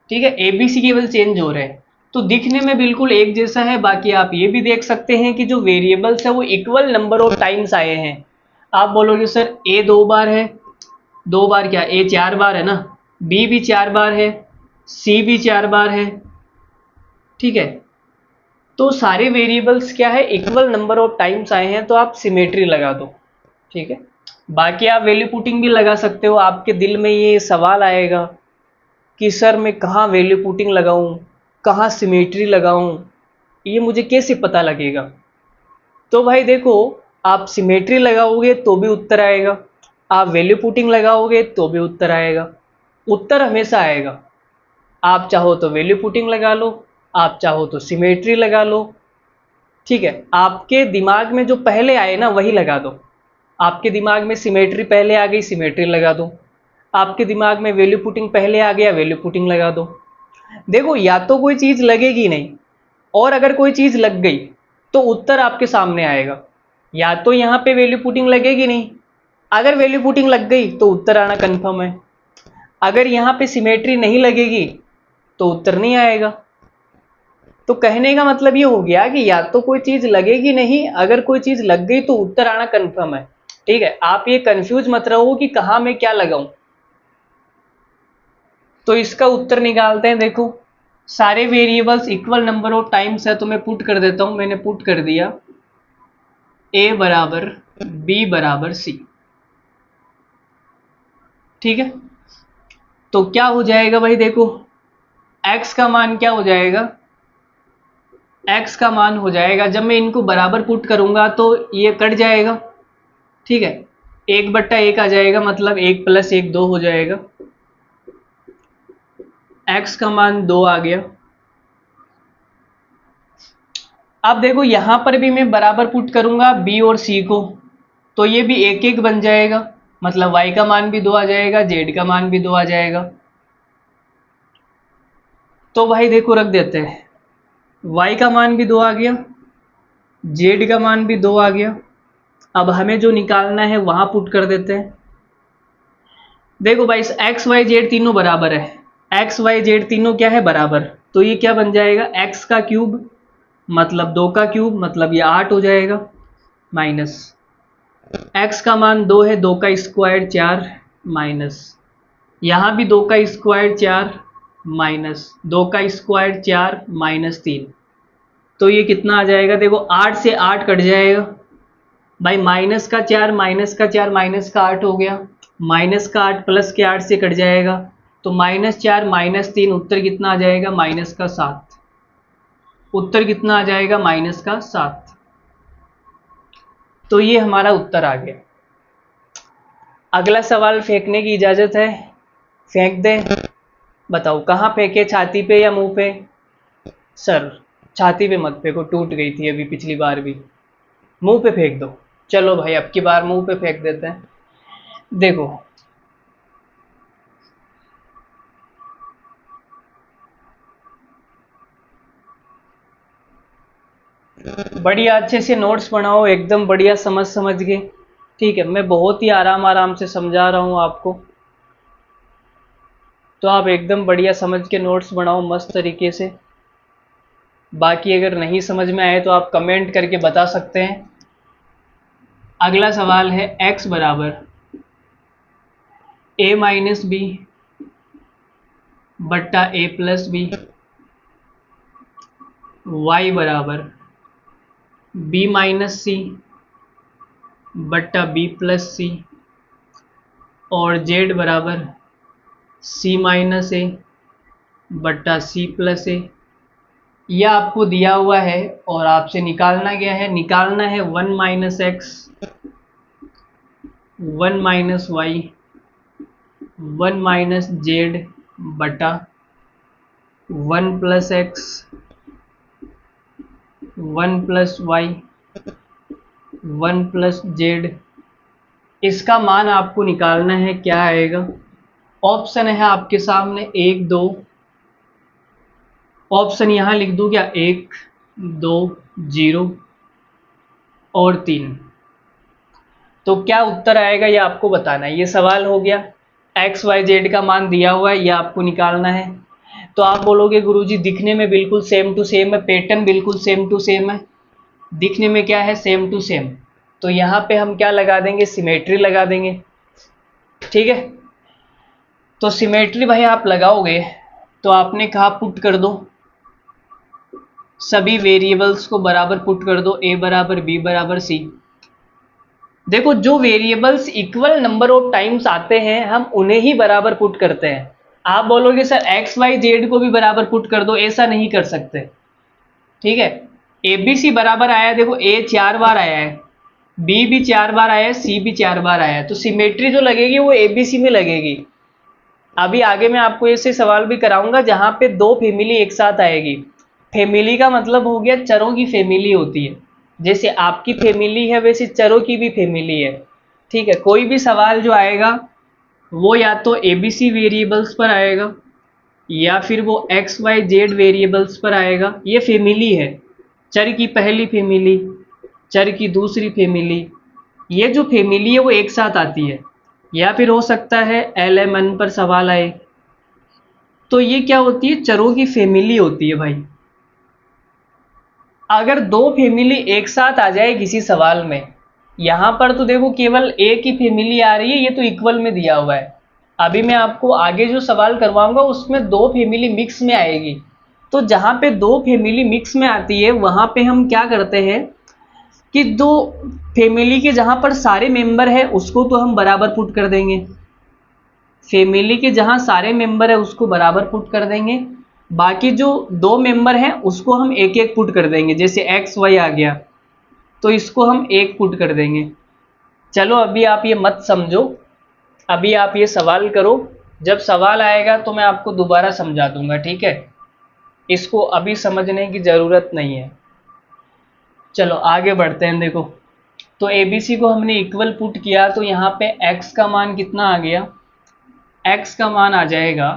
ठीक है, ABC केवल चेंज हो रहे हैं, तो दिखने में बिल्कुल एक जैसा है। बाकी आप ये भी देख सकते हैं कि जो वेरिएबल्स है वो इक्वल नंबर ऑफ टाइम्स आए हैं। आप बोलोगे सर A 2 बार है, 2 बार क्या, A 4 बार है ना, B भी 4 बार है, C भी 4 बार है, ठीक है, तो सारे वेरिएबल्स क्या है, इक्वल नंबर ऑफ टाइम्स आए हैं, तो आप सिमेट्री लगा दो, ठीक है। बाकी आप वैल्यू पुटिंग भी लगा सकते हो। आपके दिल में ये सवाल आएगा कि सर मैं कहाँ वैल्यू पुटिंग लगाऊं, कहाँ सिमेट्री लगाऊं, ये मुझे कैसे पता लगेगा? तो भाई देखो, आप सिमेट्री लगाओगे तो भी उत्तर आएगा, आप वैल्यू पुटिंग लगाओगे तो भी उत्तर आएगा, उत्तर हमेशा आएगा। आप चाहो तो वैल्यू पुटिंग लगा लो, आप चाहो तो सिमेट्री लगा लो, ठीक है, आपके दिमाग में जो पहले आए ना वही लगा दो। आपके दिमाग में सिमेट्री पहले आ गई, सिमेट्री लगा दो, आपके दिमाग में वैल्यू पुटिंग पहले आ गया, वैल्यू पुटिंग लगा दो। देखो या तो कोई चीज लगेगी नहीं, और अगर कोई चीज लग गई तो उत्तर आपके सामने आएगा। या तो यहाँ पे वैल्यू पुटिंग लगेगी नहीं, अगर वैल्यू पुटिंग लग गई तो उत्तर आना कंफर्म है। अगर यहाँ पे सिमेट्री नहीं लगेगी तो उत्तर नहीं आएगा। तो कहने का मतलब ये हो गया कि या तो कोई चीज लगेगी नहीं, अगर कोई चीज लग गई तो उत्तर आना कंफर्म है, ठीक है। आप ये कंफ्यूज मत रहो कि कहाँ मैं क्या लगाऊं। तो इसका उत्तर निकालते हैं। देखो सारे variables equal number of times है, तो मैं पुट कर देता हूं, मैंने पुट कर दिया A बराबर B बराबर C, ठीक है। तो क्या हो जाएगा भाई, देखो x का मान क्या हो जाएगा, x का मान हो जाएगा, जब मैं इनको बराबर पुट करूंगा तो ये कट जाएगा, ठीक है, 1/1 आ जाएगा, मतलब 1 + 1 2 हो जाएगा, x का मान 2 आ गया। अब देखो यहां पर भी मैं बराबर पुट करूंगा B और C को, तो ये भी एक एक बन जाएगा, मतलब y का मान भी 2 आ जाएगा, z का मान भी 2 आ जाएगा। तो भाई देखो रख देते हैं, y का मान भी 2 आ गया, z का मान भी 2 आ गया। अब हमें जो निकालना है वहां पुट कर देते हैं। देखो भाई एक्स वाई जेड तीनों बराबर है, एक्स वाई जेड तीनों क्या है बराबर, तो ये क्या बन जाएगा, एक्स का क्यूब मतलब 2 का क्यूब मतलब ये 8 हो जाएगा, माइनस एक्स का मान 2 है, 2 का स्क्वायर 4, माइनस यहाँ भी 2 का स्क्वायर 4, माइनस 2 का स्क्वायर 4 माइनस 3। तो ये कितना आ जाएगा, देखो 8 से 8 कट जाएगा भाई, माइनस का 4 माइनस का 4 माइनस का 8 हो गया, माइनस का 8 प्लस के 8 से कट जाएगा, तो -4 -3 उत्तर कितना आ जाएगा, -7। उत्तर कितना आ जाएगा, -7। तो ये हमारा उत्तर आ गया। अगला सवाल फेंकने की इजाज़त है, फेंक दें। बताओ कहाँ फेंके, छाती पे या मुंह पे? सर छाती पे मत फेंको, टूट गई थी अभी पिछली बार भी, मुंह पे फेंक दो। चलो भाई अब की बार मुंह पे फेंक देते हैं। देखो बढ़िया अच्छे से नोट्स बनाओ, एकदम बढ़िया समझ समझ के, ठीक है। मैं बहुत ही आराम आराम से समझा रहा हूँ आपको, तो आप एकदम बढ़िया समझ के नोट्स बनाओ मस्त तरीके से। बाकी अगर नहीं समझ में आए तो आप कमेंट करके बता सकते हैं। अगला सवाल है x बराबर a माइनस बी बट्टा a प्लस बी, y बराबर b माइनस सी बट्टा b प्लस सी, और z बराबर c माइनस ए बट्टा सी प्लस ए। यह आपको दिया हुआ है और आपसे निकालना क्या है, निकालना है 1 minus x 1 minus y 1 minus z बटा 1 plus x 1 plus y 1 plus z. इसका मान आपको निकालना है, क्या आएगा? ऑप्शन है आपके सामने 1 2, ऑप्शन यहाँ लिख दूँ क्या, 1 2 0 और 3। तो क्या उत्तर आएगा ये आपको बताना है। ये सवाल हो गया, एक्स वाई जेड का मान दिया हुआ है, ये आपको निकालना है। तो आप बोलोगे गुरुजी दिखने में बिल्कुल सेम टू सेम है, पैटर्न बिल्कुल सेम टू सेम है, दिखने में क्या है, सेम टू सेम। तो यहाँ पे हम क्या लगा देंगे, सिमेट्री लगा देंगे, ठीक है। तो सिमेट्री भाई आप लगाओगे तो आपने कहा पुट कर दो, सभी वेरिएबल्स को बराबर पुट कर दो, a बराबर b बराबर c। देखो जो variables equal number of times आते हैं हम उन्हें ही बराबर पुट करते हैं। आप बोलोगे सर एक्स वाई जेड को भी बराबर पुट कर दो, ऐसा नहीं कर सकते, ठीक है। ए बी सी बराबर आया है, देखो ए 4 बार आया है, बी भी 4 बार आया है, सी भी 4 बार आया है, तो सिमेट्री जो लगेगी वो ए बी सी में लगेगी। अभी आगे मैं आपको ऐसे सवाल भी कराऊंगा जहां पे 2 फैमिली एक साथ आएगी। फैमिली का मतलब हो गया चरों की फैमिली होती है, जैसे आपकी फैमिली है वैसे चरों की भी फैमिली है, ठीक है। कोई भी सवाल जो आएगा वो या तो एबीसी वेरिएबल्स पर आएगा या फिर वो एक्स वाई जेड वेरिएबल्स पर आएगा। ये फैमिली है, चर की पहली फैमिली, चर की दूसरी फैमिली, ये जो फैमिली है वो एक साथ आती है। या फिर हो सकता है LMN पर सवाल आए, तो ये क्या होती है, चरों की फैमिली होती है भाई। अगर 2 फैमिली एक साथ आ जाए किसी सवाल में, यहाँ पर तो देखो केवल एक ही फैमिली आ रही है, ये तो इक्वल में दिया हुआ है। अभी मैं आपको आगे जो सवाल करवाऊंगा उसमें 2 फैमिली मिक्स में आएगी। तो जहाँ पे 2 फैमिली मिक्स में आती है वहाँ पे हम क्या करते हैं कि 2 फैमिली के जहाँ पर सारे मेंबर है उसको तो हम बराबर पुट कर देंगे, फैमिली के जहाँ सारे मेंबर है उसको बराबर पुट कर देंगे, बाकी जो 2 मेंबर हैं उसको हम एक एक पुट कर देंगे। जैसे एक्स वाई आ गया तो इसको हम 1 पुट कर देंगे। चलो अभी आप ये मत समझो, अभी आप ये सवाल करो, जब सवाल आएगा तो मैं आपको दोबारा समझा दूंगा, ठीक है। इसको अभी समझने की ज़रूरत नहीं है। चलो आगे बढ़ते हैं। देखो तो ABC को हमने इक्वल पुट किया तो यहाँ पे x का मान कितना आ गया, x का मान आ जाएगा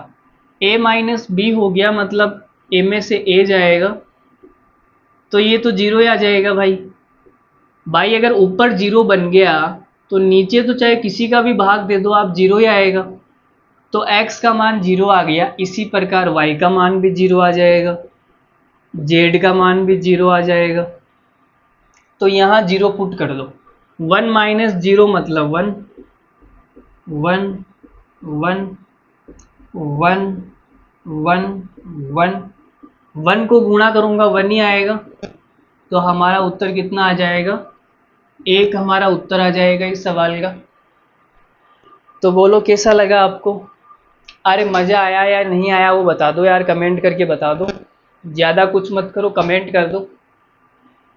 a माइनस बी हो गया, मतलब a में से a जाएगा तो ये तो जीरो ही आ जाएगा भाई अगर ऊपर जीरो बन गया तो नीचे तो चाहे किसी का भी भाग दे दो आप जीरो ही आएगा। तो x का मान जीरो आ गया, इसी प्रकार y का मान भी जीरो आ जाएगा, z का मान भी जीरो आ जाएगा। तो यहाँ जीरो पुट कर दो, 1 माइनस जीरो मतलब 1, 1 1 1 1 1 1 को गुणा करूँगा 1 ही आएगा, तो हमारा उत्तर कितना आ जाएगा, एक हमारा उत्तर आ जाएगा इस सवाल का। तो बोलो कैसा लगा आपको? अरे मज़ा आया या नहीं आया वो बता दो यार, कमेंट करके बता दो, ज़्यादा कुछ मत करो, कमेंट कर दो।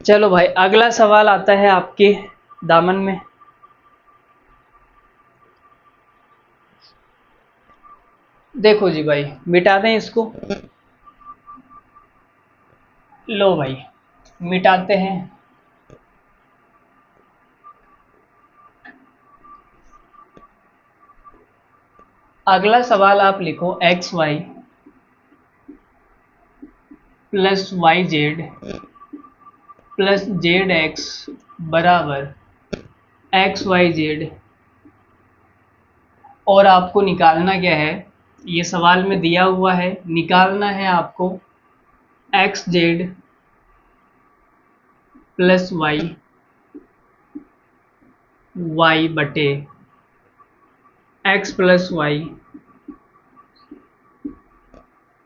चलो भाई अगला सवाल आता है आपके दामन में। देखो जी भाई, मिटा दें इसको, लो भाई मिटाते हैं। अगला सवाल आप लिखो x y plus y z plus z x बराबर एक्स वाई जेड, और आपको निकालना क्या है, ये सवाल में दिया हुआ है, निकालना है आपको x z plus y y बटे एक्स प्लस वाई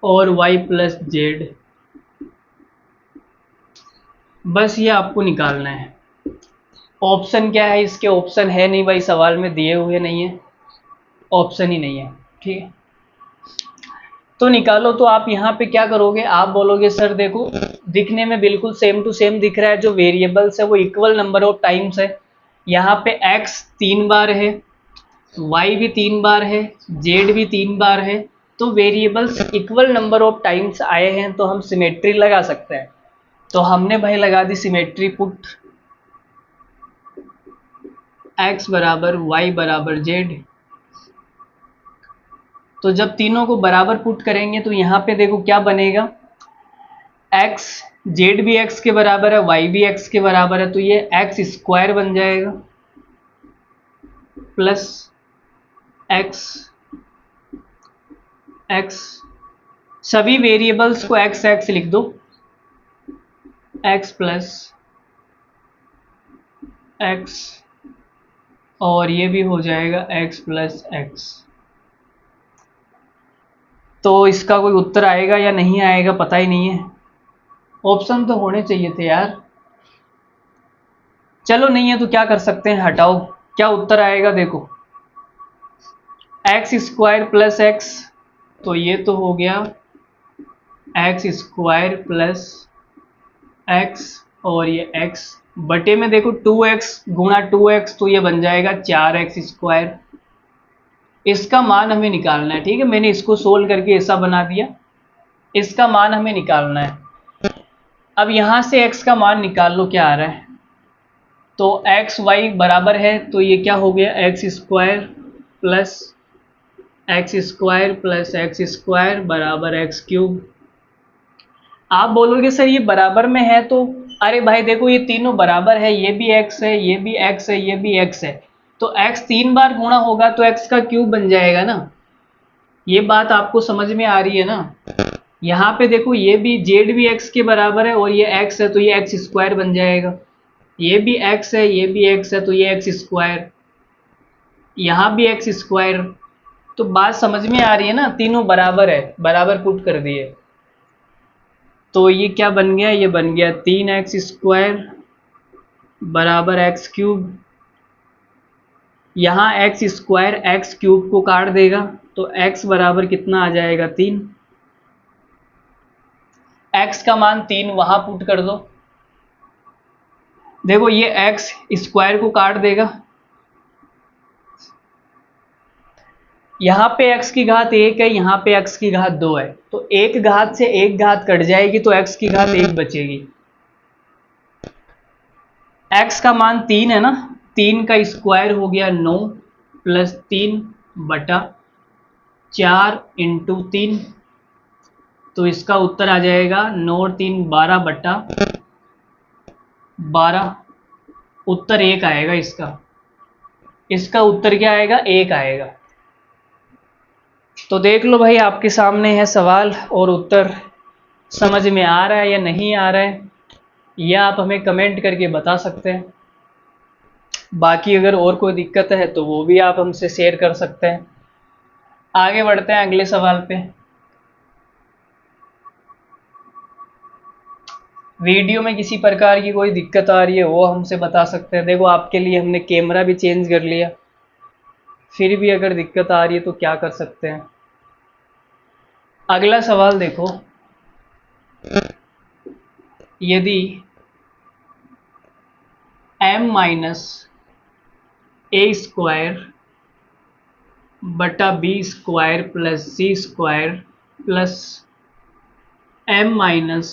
और वाई प्लस जेड, बस ये आपको निकालना है। ऑप्शन क्या है इसके, ऑप्शन है नहीं भाई, सवाल में दिए हुए नहीं है, ऑप्शन ही नहीं है, ठीक है। तो निकालो, तो आप यहाँ पे क्या करोगे, आप बोलोगे सर देखो दिखने में बिल्कुल सेम टू सेम दिख रहा है, जो वेरिएबल्स है वो इक्वल नंबर ऑफ टाइम्स है, यहाँ पे x 3 बार है, y भी 3 बार है, z भी 3 बार है, तो variables equal number of times आए हैं तो हम सिमेट्री लगा सकते हैं। तो हमने भाई लगा दी सिमेट्री पुट, x बराबर y बराबर z। तो जब तीनों को बराबर पुट करेंगे तो यहाँ पे देखो क्या बनेगा, x z भी x के बराबर है, y भी x के बराबर है, तो ये x स्क्वायर बन जाएगा प्लस x x, सभी वेरिएबल्स को x x लिख दो, x प्लस x और ये भी हो जाएगा x प्लस x। तो इसका कोई उत्तर आएगा या नहीं आएगा पता ही नहीं है, ऑप्शन तो होने चाहिए थे यार। चलो नहीं है तो क्या कर सकते हैं, हटाओ, क्या उत्तर आएगा देखो, एक्स स्क्वायर प्लस एक्स, तो ये तो हो गया एक्स स्क्वायर प्लस एक्स और ये x बटे में देखो 2x गुणा 2x, तो ये बन जाएगा 4x स्क्वायर। इसका मान हमें निकालना है, ठीक है, मैंने इसको सोल्व करके ऐसा बना दिया, इसका मान हमें निकालना है। अब यहाँ से x का मान निकाल लो क्या आ रहा है, तो एक्स वाई बराबर है, तो ये क्या हो गया x square plus X square बराबर एक्स क्यूब। आप बोलोगे सर ये बराबर में है, तो अरे भाई देखो ये तीनों बराबर है, ये भी x है, ये भी x है, ये भी x है, तो x 3 बार गुणा होगा तो x का क्यूब बन जाएगा ना, ये बात आपको समझ में आ रही है ना। यहाँ पे देखो ये भी z भी x के बराबर है और ये x है, तो ये x स्क्वायर बन जाएगा, ये भी x है, ये भी x है, तो ये x स्क्वायर, यहाँ भी x स्क्वायर। तो बात समझ में आ रही है ना, तीनों बराबर है, बराबर पुट कर दिए, तो ये क्या बन गया, ये बन गया 3x स्क्वायर बराबर एक्स क्यूब। यहाँ एक्स स्क्वायर एक्स क्यूब को काट देगा तो x बराबर कितना आ जाएगा 3, x का मान 3 वहां पुट कर दो, देखो ये x स्क्वायर को काट देगा, यहाँ पे x की घात 1 है, यहाँ पे x की घात 2 है, तो एक घात से एक घात कट जाएगी तो x की घात 1 बचेगी, x का मान 3 है ना, 3 का स्क्वायर हो गया 9 प्लस 3 बटा 4 इंटू 3, तो इसका उत्तर आ जाएगा 9 और 3 12 बटा 12, उत्तर 1 आएगा इसका। इसका उत्तर क्या आएगा? 1 आएगा। तो देख लो भाई, आपके सामने है सवाल और उत्तर समझ में आ रहा है या नहीं आ रहा है, या आप हमें कमेंट करके बता सकते हैं। बाकी अगर और कोई दिक्कत है तो वो भी आप हमसे शेयर कर सकते हैं। आगे बढ़ते हैं अगले सवाल पे। वीडियो में किसी प्रकार की कोई दिक्कत आ रही है वो हमसे बता सकते हैं। देखो, आपके लिए हमने कैमरा भी चेंज कर लिया, फिर भी अगर दिक्कत आ रही है तो क्या कर सकते हैं। अगला सवाल देखो, यदि m माइनस ए स्क्वायर बटा B square plus C square plus m minus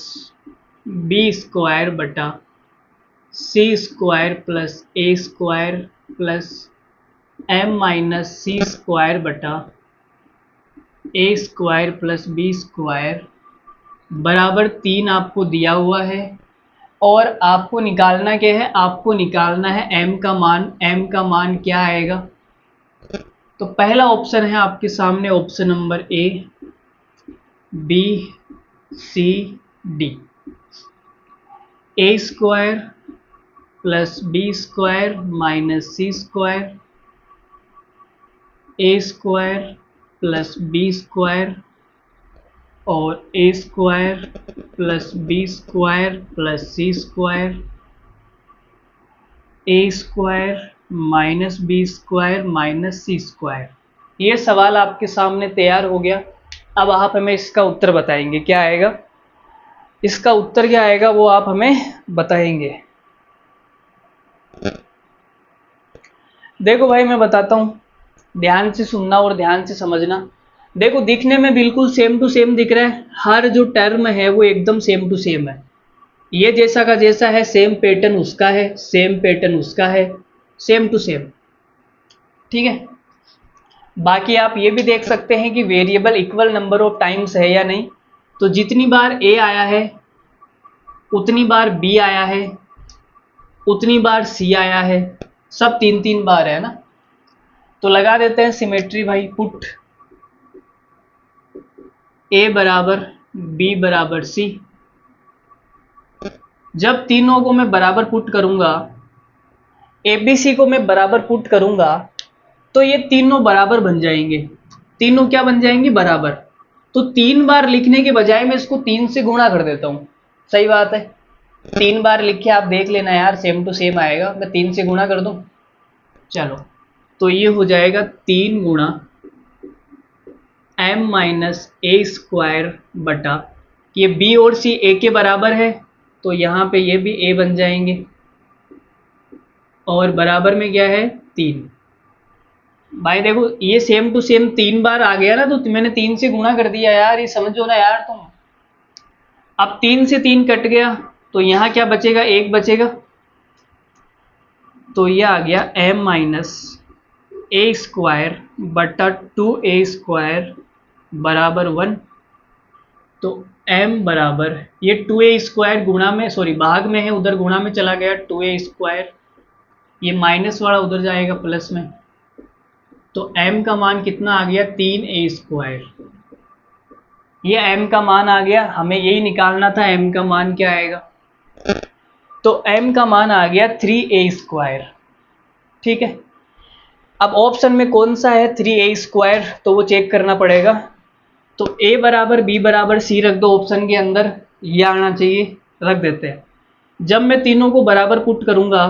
B square बटा C square plus A square plus m minus C square बटा A square plus B square बराबर 3 आपको दिया हुआ है, और आपको निकालना क्या है? आपको निकालना है m का मान। m का मान क्या आएगा? तो पहला ऑप्शन है आपके सामने, option number A, B, C, D. A square plus B square minus C square, A square plus B square और A square plus B square plus C square, A square minus B square minus C square. ये सवाल आपके सामने तैयार हो गया। अब आप हमें इसका उत्तर बताएंगे, क्या आएगा? इसका उत्तर क्या आएगा वो आप हमें बताएंगे। देखो भाई, मैं बताता हूँ, ध्यान से सुनना और ध्यान से समझना। देखो, दिखने में बिल्कुल सेम टू सेम दिख रहा है, हर जो टर्म है वो एकदम सेम टू सेम है। ये जैसा का जैसा है, सेम पैटर्न उसका है, सेम पैटर्न उसका है, सेम टू सेम। ठीक है। बाकी आप ये भी देख सकते हैं कि variable equal number of times है या नहीं। तो जितनी बार ए आया है उतनी बार बी आया है, उतनी बार सी आया है, सब 3-3 बार है ना। तो लगा देते हैं सिमेट्री भाई। पुट ए बराबर बी बराबर सी। जब तीनों को मैं बराबर पुट करूंगा, ए बी सी को मैं बराबर पुट करूंगा, तो ये तीनों बराबर बन जाएंगे। तीनों क्या बन जाएंगे? बराबर। तो 3 बार लिखने के बजाय मैं इसको 3 से गुणा कर देता हूं। सही बात है, 3 बार लिख के आप देख लेना यार, सेम टू सेम आएगा। मैं 3 से गुणा कर दूं, चलो, तो ये हो जाएगा 3 गुणा m माइनस ए स्क्वायर बटा, ये b और c a के बराबर है, तो यहाँ पे ये भी a बन जाएंगे, और बराबर में क्या है? 3। भाई देखो, ये सेम टू सेम 3 बार आ गया ना, तो मैंने 3 से गुणा कर दिया यार, ये समझो ना यार तुम। अब 3 से 3 कट गया, तो यहाँ क्या बचेगा? 1 बचेगा। तो ये आ गया m माइनस ए स्क्वायर बटा 2a स्क्वायर बराबर 1। तो m बराबर, ये 2a स्क्वायर गुणा में, सॉरी भाग में है, उधर गुणा में चला गया 2a स्क्वायर, ये माइनस वाला उधर जाएगा प्लस में। तो m का मान कितना आ गया? 3a square. ये m का मान आ गया, हमें यही निकालना था m का मान क्या आएगा। तो m का मान आ गया 3a स्क्वायर। ठीक है। अब ऑप्शन में कौन सा है 3a स्क्वायर, तो वो चेक करना पड़ेगा। तो a बराबर b बराबर c रख दो ऑप्शन के अंदर, ये आना चाहिए, रख देते हैं। जब मैं तीनों को बराबर पुट करूंगा,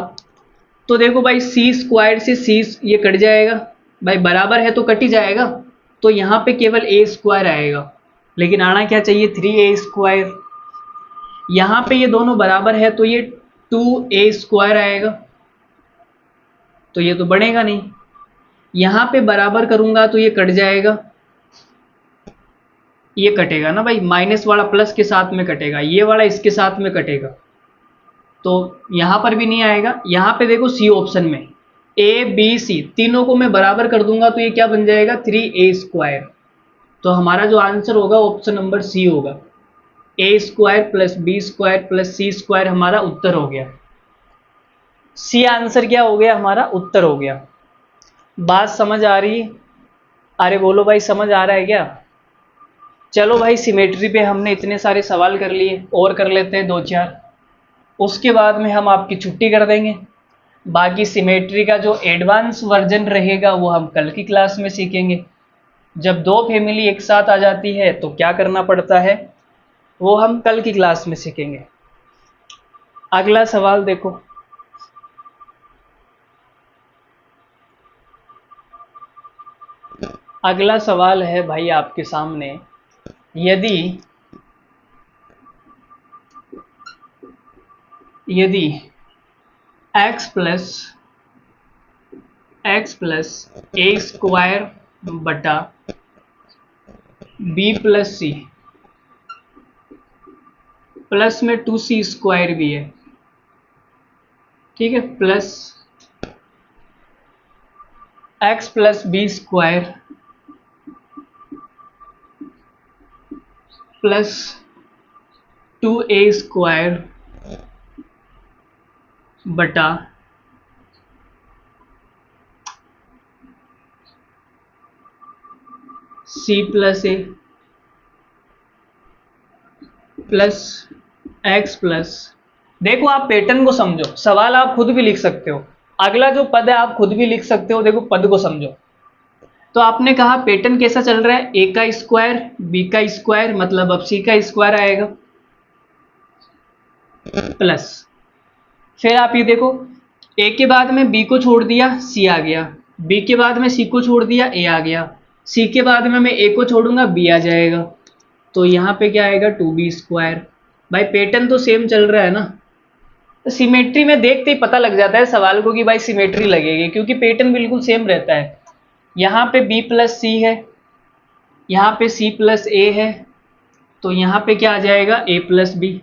तो देखो भाई, c स्क्वायर से c ये कट जाएगा भाई, बराबर है तो कट ही जाएगा। तो यहाँ पे केवल a स्क्वायर आएगा, लेकिन आना क्या चाहिए? 3a square. यहाँ पे ये दोनों बराबर है तो ये 2a स्क्वायर आएगा, तो ये तो बढ़ेगा नहीं। यहाँ पे बराबर करूंगा तो ये कट जाएगा, ये कटेगा ना भाई, माइनस वाला प्लस के साथ में कटेगा, ये वाला इसके साथ में कटेगा। तो यहाँ पर भी नहीं आएगा। यहाँ पे देखो सी ऑप्शन में ए बी सी तीनों को मैं बराबर कर दूंगा तो ये क्या बन जाएगा 3a²। तो हमारा जो आंसर होगा ऑप्शन नंबर सी होगा, a² plus b² plus c² हमारा उत्तर हो गया। सी आंसर क्या हो गया, हमारा उत्तर हो गया। बात समझ आ रही है? अरे बोलो भाई, समझ आ रहा है क्या? चलो भाई, सिमेट्री पे हमने इतने सारे सवाल कर लिए, और कर लेते हैं 2-4, उसके बाद में हम आपकी छुट्टी कर देंगे। बाकी सिमेट्री का जो एडवांस वर्जन रहेगा वो हम कल की क्लास में सीखेंगे। जब दो फैमिली एक साथ आ जाती है तो क्या करना पड़ता है वो हम कल की क्लास में सीखेंगे। अगला सवाल देखो, अगला सवाल है भाई आपके सामने, यदि x प्लस a² बटा b प्लस सी प्लस में 2c² भी है, ठीक है, plus x plus b² plus 2a² बटा c plus a plus x plus, देखो आप पैटर्न को समझो, सवाल आप खुद भी लिख सकते हो, अगला जो पद है आप खुद भी लिख सकते हो, देखो पद को समझो। तो आपने कहा पैटर्न कैसा चल रहा है, a का स्क्वायर b का स्क्वायर, मतलब अब c का स्क्वायर आएगा, प्लस फिर आप ये देखो a के बाद में b को छोड़ दिया c आ गया, b के बाद में c को छोड़ दिया a आ गया, c के बाद में मैं a को छोड़ूंगा b आ जाएगा, तो यहाँ पे क्या आएगा 2b²। भाई पैटर्न तो सेम चल रहा है ना, तो सिमेट्री में देखते ही पता लग जाता है सवाल को कि भाई सिमेट्री लगेगी, क्योंकि पैटर्न बिल्कुल सेम रहता है। यहाँ पे b प्लस सी है, यहाँ पे c प्लस a है, तो यहाँ पे क्या आ जाएगा a प्लस बी,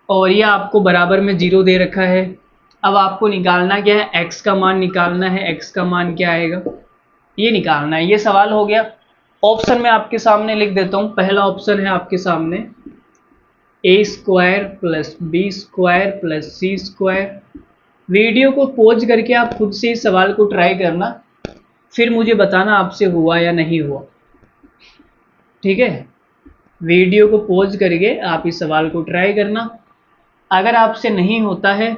और ये आपको बराबर में 0 दे रखा है। अब आपको निकालना क्या है, x का मान निकालना है, x का मान क्या आएगा ये निकालना है। ये सवाल हो गया। ऑप्शन में आपके सामने लिख देता हूँ, पहला ऑप्शन है आपके सामने a² plus b² plus c²। Video को पॉज करके आप खुद से इस सवाल को ट्राई करना, फिर मुझे बताना आपसे हुआ या नहीं हुआ, ठीक है। वीडियो को पॉज करके आप इस सवाल को ट्राई करना, अगर आपसे नहीं होता है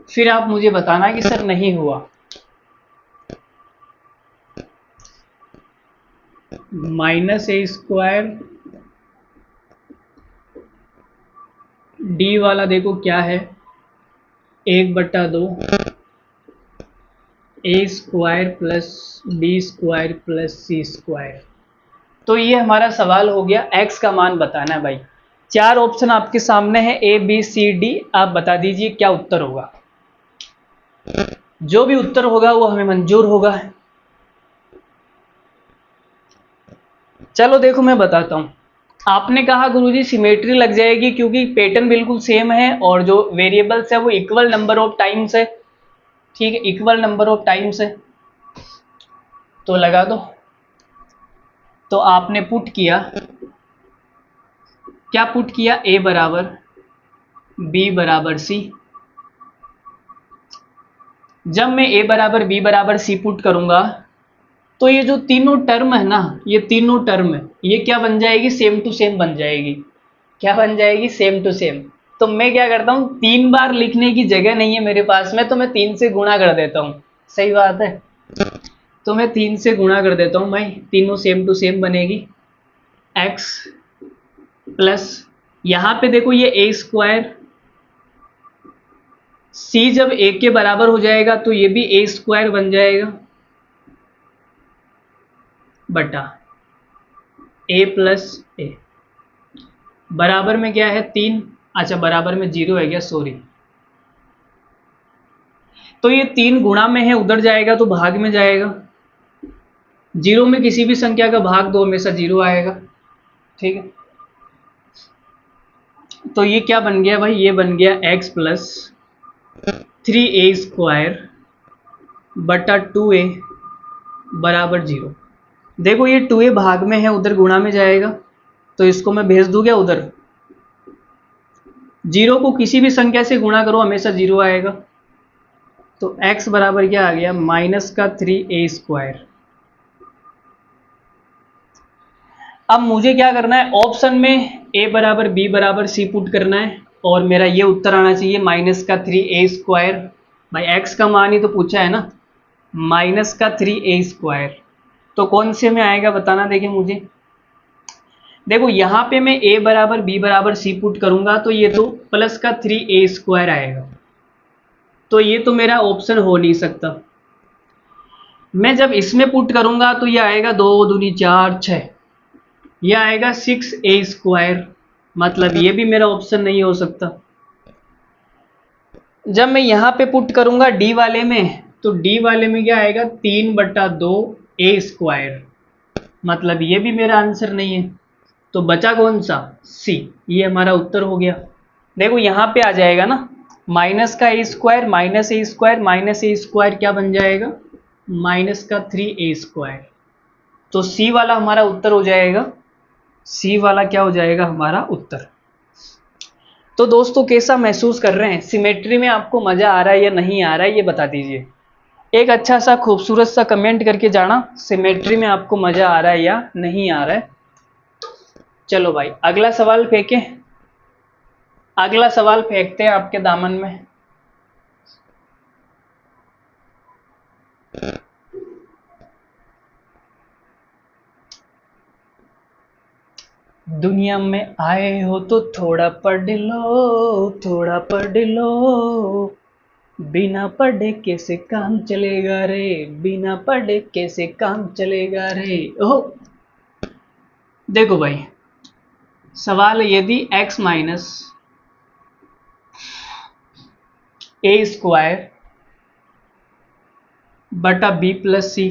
फिर आप मुझे बताना कि सर नहीं हुआ। -a² डी वाला देखो क्या है, 1/2 a² plus b² plus c²। तो ये हमारा सवाल हो गया, x का मान बताना है भाई। 4 ऑप्शन आपके सामने है a b c d, आप बता दीजिए क्या उत्तर होगा। जो भी उत्तर होगा वो हमें मंजूर होगा। चलो देखो मैं बताता हूं। आपने कहा गुरुजी सिमेट्री लग जाएगी क्योंकि पैटर्न बिल्कुल सेम है और जो वेरिएबल्स है वो इक्वल नंबर ऑफ टाइम्स है, ठीक है, इक्वल नंबर ऑफ टाइम्स है, तो लगा दो। तो आपने पुट किया, क्या पुट किया, a बराबर b बराबर c। जब मैं a बराबर b बराबर c पुट करूंगा तो ये जो तीनों टर्म है ना, ये तीनों टर्म है, ये क्या बन जाएगी, सेम टू सेम बन जाएगी। क्या बन जाएगी, सेम टू सेम। तो मैं क्या करता हूँ, 3 बार लिखने की जगह नहीं है मेरे पास में, तो मैं 3 से गुणा कर देता हूँ, सही बात है, तो मैं 3 से गुणा कर देता हूँ भाई, तीनों सेम टू सेम बनेगी। x प्लस यहाँ पे देखो ये a², c जब a के बराबर हो जाएगा तो ये भी a² बन जाएगा, बटा a प्लस a, बराबर में क्या है 3, अच्छा बराबर में 0 है क्या, सॉरी। तो ये 3 गुणा में है, उधर जाएगा तो भाग में जाएगा, 0 में किसी भी संख्या का भाग दो हमेशा 0 आएगा, ठीक है। तो ये क्या बन गया भाई, ये बन गया x प्लस 3a² बटा 2a बराबर 0। देखो ये 2a भाग में है, उधर गुणा में जाएगा, तो इसको मैं भेज दूं क्या उधर। 0 को किसी भी संख्या से गुणा करो हमेशा 0 आएगा। तो x बराबर क्या आ गया, -3a²। अब मुझे क्या करना है, ऑप्शन में a बराबर b बराबर c पुट करना है, और मेरा ये उत्तर आना चाहिए -3a²। भाई x का मान ही तो पूछा है ना, -3a²। तो कौन से में आएगा बताना, देखिए मुझे। देखो यहाँ पे मैं a बराबर b बराबर c पुट करूंगा तो ये तो +3a² आएगा, तो ये तो मेरा ऑप्शन हो नहीं सकता। मैं जब इसमें पुट करूंगा तो ये आएगा 2 दूनी 4 6, ये आएगा 6a², मतलब ये भी मेरा ऑप्शन नहीं हो सकता। जब मैं यहाँ पे पुट करूंगा डी वाले में, तो डी वाले में क्या आएगा, 3/2a², मतलब ये भी मेरा आंसर नहीं है। तो बचा कौन सा, सी, ये हमारा उत्तर हो गया। देखो यहाँ पे आ जाएगा ना, माइनस का a² -a² क्या बन जाएगा, -3a²। तो सी वाला हमारा उत्तर हो जाएगा, सी वाला क्या हो जाएगा हमारा उत्तर। तो दोस्तों कैसा महसूस कर रहे हैं, सिमेट्री में आपको मजा आ रहा है या नहीं आ रहा है, ये बता दीजिए। एक अच्छा सा खूबसूरत सा कमेंट करके जाना, सिमेट्री में आपको मजा आ रहा है या नहीं आ रहा है। चलो भाई अगला सवाल फेंके, अगला सवाल फेंकते हैं आपके दामन में। दुनिया में आए हो तो थोड़ा पढ़ लो, थोड़ा पढ़ लो, बिना पढ़े कैसे काम चलेगा रे, बिना पढ़े कैसे काम चलेगा रे। ओह देखो भाई, सवाल यदि x माइनस a² बटा b प्लस सी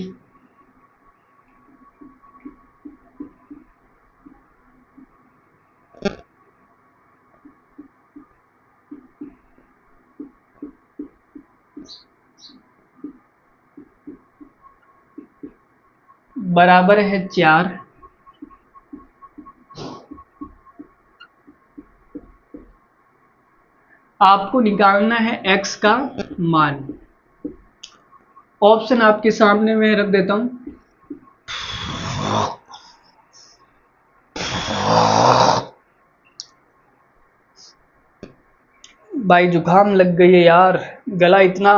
बराबर है 4, आपको निकालना है x का मान। ऑप्शन आपके सामने मैं रख देता हूं। भाई जुकाम लग गई है यार, गला इतना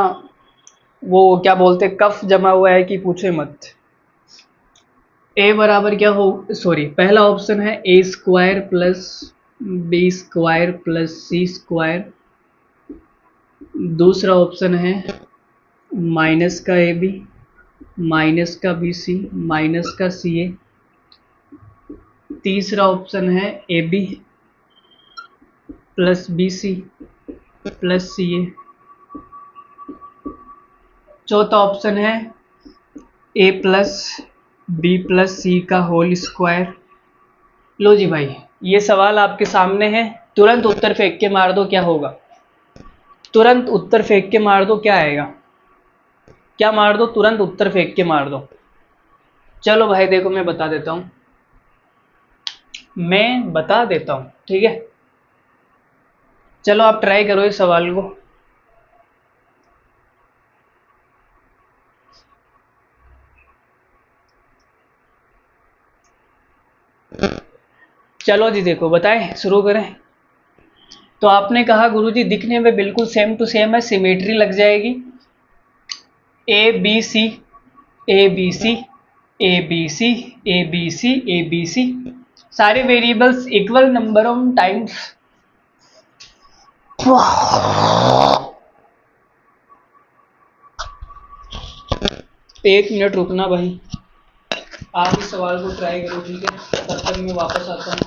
वो क्या बोलते कफ जमा हुआ है कि पूछे मत। ए बराबर क्या हो, सॉरी पहला ऑप्शन है a² plus b² plus c²। दूसरा ऑप्शन है माइनस का ए बी, माइनस का बी सी, माइनस का सी ए। तीसरा ऑप्शन है A B plus B C plus C A. चौथा ऑप्शन है A plus B plus C का होल स्क्वायर। लो जी भाई, ये सवाल आपके सामने है, तुरंत उत्तर फेंक के मार दो, क्या होगा, तुरंत उत्तर फेंक के मार दो, क्या आएगा, क्या मार दो, तुरंत उत्तर फेंक के मार दो। चलो भाई देखो मैं बता देता हूं, मैं बता देता हूं, ठीक है। चलो आप ट्राई करो इस सवाल को। चलो जी देखो बताएं, शुरू करें। तो आपने कहा गुरुजी दिखने में बिल्कुल सेम टू सेम है, सिमेट्री लग जाएगी। A B C, A B C, A B C, A B C, A B C, सारे variables equal number of times. एक मिनट रुकना भाई, आप इस सवाल को ट्राई करो, ठीक है, तब तक मैं वापस आता हूँ।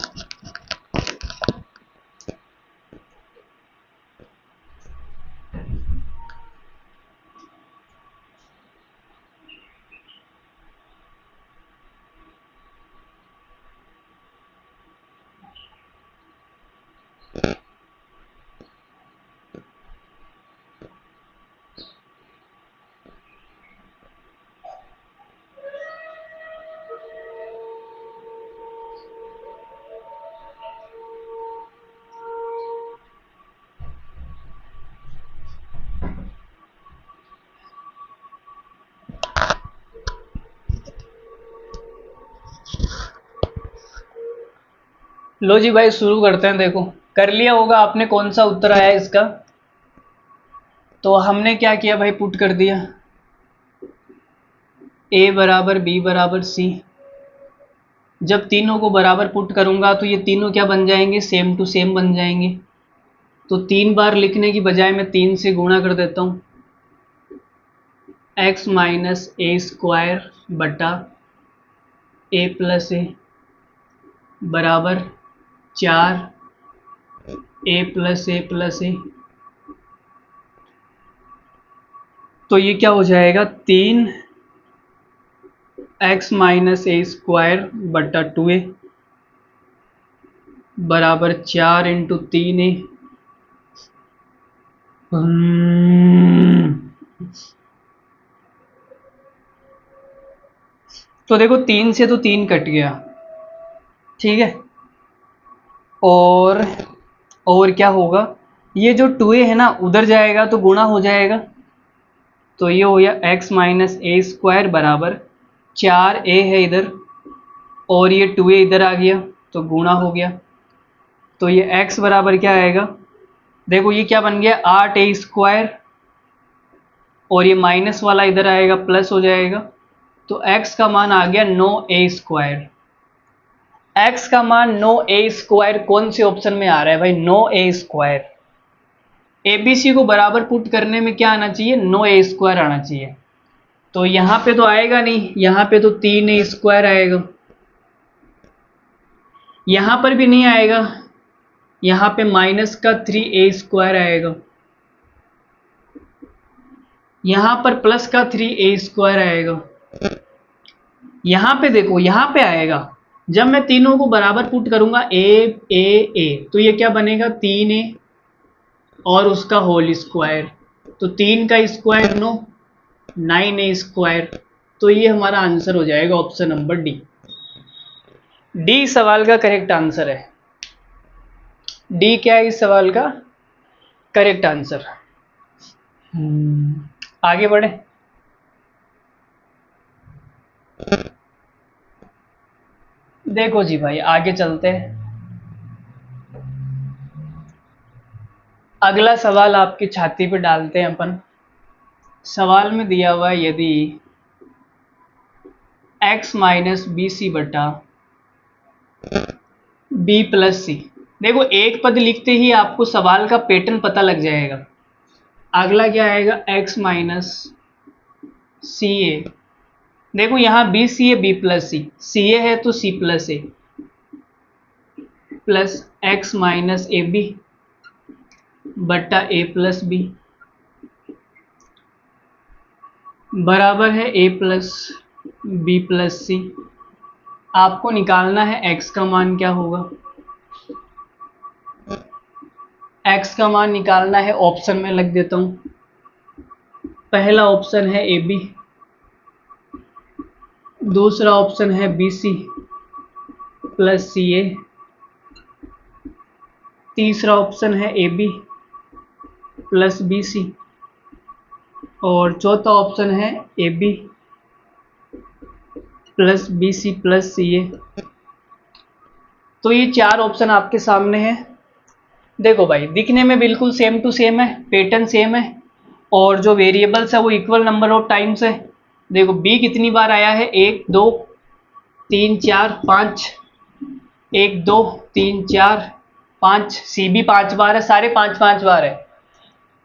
लो जी भाई शुरू करते हैं। देखो कर लिया होगा आपने कौन सा उत्तर आया इसका। तो हमने क्या किया भाई, पुट कर दिया a बराबर b बराबर c। जब तीनों को बराबर पुट करूंगा तो ये तीनों क्या बन जाएंगे, सेम टू सेम बन जाएंगे। तो 3 बार लिखने की बजाय मैं 3 से गुणा कर देता हूँ। x माइनस ए स्क्वायर बटा a प्लस ए बराबर 4 ए प्लस ए प्लस ए। तो ये क्या हो जाएगा, 3x माइनस ए स्क्वायर बटा 2a बराबर 4 इंटू 3a। तो देखो 3 से तो 3 कट गया, ठीक है। और क्या होगा, ये जो 2a है ना उधर जाएगा तो गुणा हो जाएगा। तो ये हो गया x माइनस ए स्क्वायर बराबर 4a है इधर, और ये 2a इधर आ गया तो गुणा हो गया। तो ये x बराबर क्या आएगा, देखो ये क्या बन गया 8a स्क्वायर, और ये माइनस वाला इधर आएगा प्लस हो जाएगा। तो x का मान आ गया 9a स्क्वायर। x का मान 9a स्क्वायर कौन से ऑप्शन में आ रहा है भाई, 9a स्क्वायर। एबीसी को बराबर पुट करने में क्या आना चाहिए, 9a स्क्वायर आना चाहिए। तो यहां पे तो आएगा नहीं, यहां पे तो 3a स्क्वायर आएगा, यहां पर भी नहीं आएगा, यहां पे माइनस का 3a स्क्वायर आएगा, यहां पर प्लस का 3a स्क्वायर आएगा। यहां पे देखो यहां पे आएगा, जब मैं तीनों को बराबर पुट करूंगा ए तो ये क्या बनेगा 3a और उसका होल स्क्वायर। तो 3 का स्क्वायर 9a स्क्वायर। तो ये हमारा आंसर हो जाएगा ऑप्शन नंबर डी। डी सवाल का करेक्ट आंसर है। डी क्या है इस सवाल का करेक्ट आंसर। आगे बढ़े। देखो जी भाई आगे चलते हैं। अगला सवाल आपकी छाती पे डालते हैं अपन। सवाल में दिया हुआ है यदि x माइनस बी सी बटा बी प्लस सी। देखो एक पद लिखते ही आपको सवाल का पैटर्न पता लग जाएगा। अगला क्या आएगा, x माइनस सी ए। देखो यहाँ B C A B plus C A है तो C plus A plus X minus A B बट्टा ए प्लस बी बराबर है A plus B plus C. आपको निकालना है x का मान क्या होगा, x का मान निकालना है, ऑप्शन में लग देता हूं। पहला ऑप्शन है ए बी, दूसरा ऑप्शन है B C plus C A, तीसरा ऑप्शन है A B plus B C, और चौथा ऑप्शन है A B plus B C plus C A. तो ये 4 ऑप्शन आपके सामने हैं। देखो भाई दिखने में बिल्कुल सेम टू सेम है, पैटर्न सेम है, और जो वेरिएबल्स है वो इक्वल नंबर ऑफ टाइम्स है। देखो बी कितनी बार आया है, 1 2 3 4 5, 1 2 3 4 5। सी भी 5 बार है, सारे 5 5 बार है।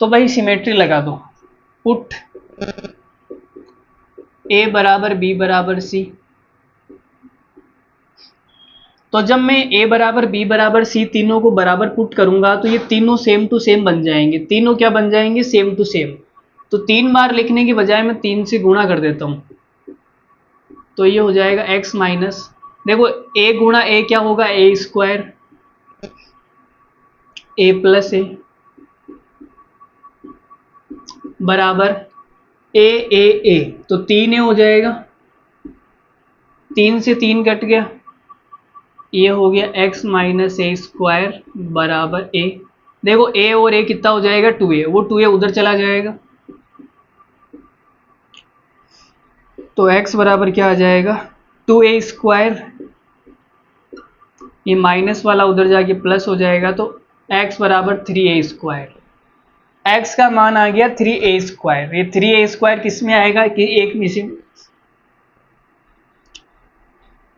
तो भाई सिमेट्री लगा दो, पुट ए बराबर बी बराबर सी। तो जब मैं a बराबर b बराबर c तीनों को बराबर पुट करूंगा तो ये तीनों सेम टू सेम बन जाएंगे। तीनों क्या बन जाएंगे, सेम टू सेम। तो 3 बार लिखने की बजाय मैं 3 से गुणा कर देता हूं। तो ये हो जाएगा x माइनस, देखो a गुणा a क्या होगा, a स्क्वायर ए प्लस ए बराबर ए ए ए, तो 3 ए हो जाएगा, 3 से 3 कट गया, ये हो गया x माइनस ए स्क्वायर बराबर ए। देखो ए और ए कितना हो जाएगा 2a, वो 2a उधर चला जाएगा, तो x बराबर क्या आ जाएगा 2a स्क्वायर, ये माइनस वाला उधर जाके प्लस हो जाएगा, तो x बराबर 3a स्क्वायर। x का मान आ गया 3a स्क्वायर। ये 3a स्क्वायर किस में आएगा कि एक मिसिंग,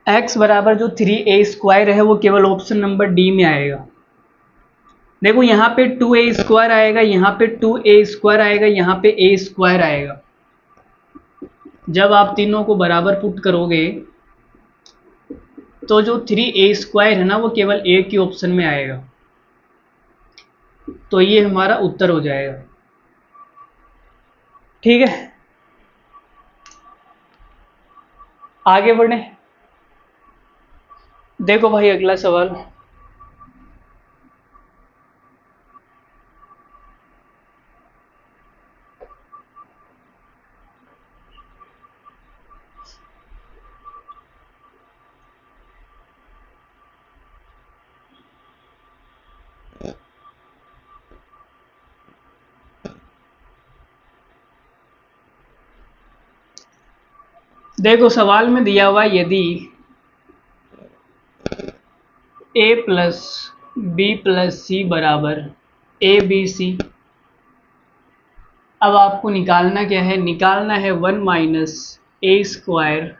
x बराबर जो 3a स्क्वायर है वो केवल ऑप्शन नंबर डी में आएगा। देखो यहाँ पे 2a स्क्वायर आएगा, यहाँ पे 2a स्क्वायर आएगा, यहाँ पे a स्क्वायर आएगा। जब आप तीनों को बराबर पुट करोगे तो जो 3a स्क्वायर है ना वो केवल एक ही ऑप्शन में आएगा, तो ये हमारा उत्तर हो जाएगा। ठीक है, आगे बढ़े। देखो भाई अगला सवाल, देखो सवाल में दिया हुआ यदि a प्लस बी प्लस सी बराबर ए बी सी, अब आपको निकालना क्या है, निकालना है 1 माइनस ए स्क्वायर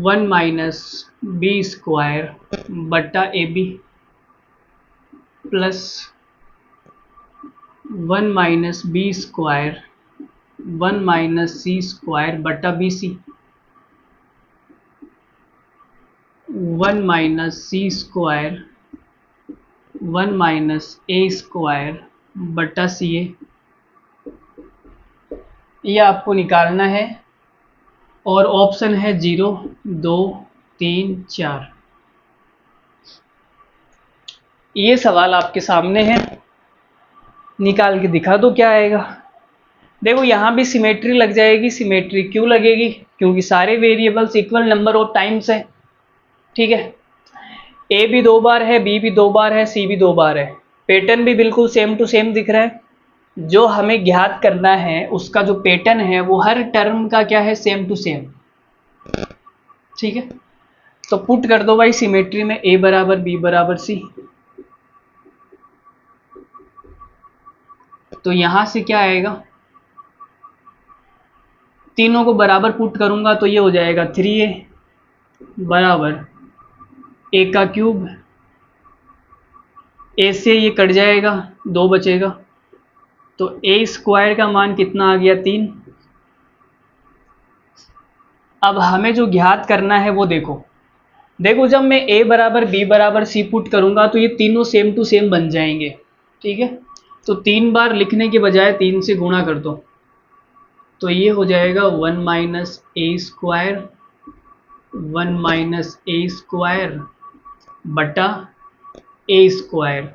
1 माइनस बी स्क्वायर बट्टा a B plus 1 minus B square 1 minus C square बट्टा बी सी, 1 माइनस सी स्क्वायर 1 माइनस ए स्क्वायर बट्टा सी ए, ये आपको निकालना है। और ऑप्शन है 0 2 3 4। ये सवाल आपके सामने है, निकाल के दिखा दो क्या आएगा। देखो यहाँ भी सिमेट्री लग जाएगी। सिमेट्री क्यों लगेगी, क्योंकि सारे variables equal number of times है। ठीक है, ए भी 2 बार है, बी भी 2 बार है, सी भी 2 बार है, पैटर्न भी बिल्कुल सेम टू सेम दिख रहा है। जो हमें ज्ञात करना है उसका जो पैटर्न है वो हर टर्म का क्या है, सेम टू सेम। ठीक है, तो पुट कर दो भाई सिमेट्री में ए बराबर बी बराबर सी, तो यहां से क्या आएगा, तीनों को बराबर पुट करूंगा तो ये हो जाएगा 3a बराबर ए का क्यूब, ए से ये कट जाएगा 2 बचेगा, तो ए स्क्वायर का मान कितना आ गया 3। अब हमें जो ज्ञात करना है वो देखो, जब मैं a बराबर b बराबर c पुट करूंगा तो ये तीनों सेम टू सेम बन जाएंगे। ठीक है, तो 3 बार लिखने के बजाय 3 से गुणा कर दो, तो ये हो जाएगा 1 माइनस ए स्क्वायर 1 माइनस ए स्क्वायर बटा ए स्क्वायर,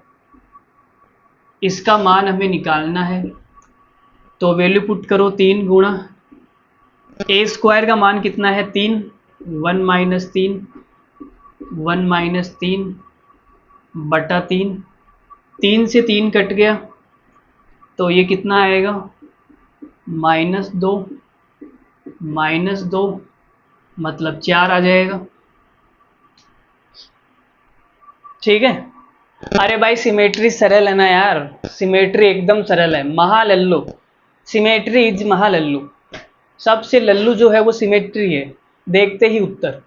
इसका मान हमें निकालना है। तो वैल्यू पुट करो 3 गुणा ए स्क्वायर का मान कितना है 3, 1 माइनस 3 1 माइनस 3 बटा 3, 3 से 3 कट गया, तो ये कितना आएगा -2 मतलब 4 आ जाएगा। ठीक है, अरे भाई सिमेट्री सरल है ना यार, सिमेट्री एकदम सरल है, महालल्लू। सिमेट्री इज महालल्लू, सबसे लल्लू जो है वो सिमेट्री है। देखते ही उत्तर,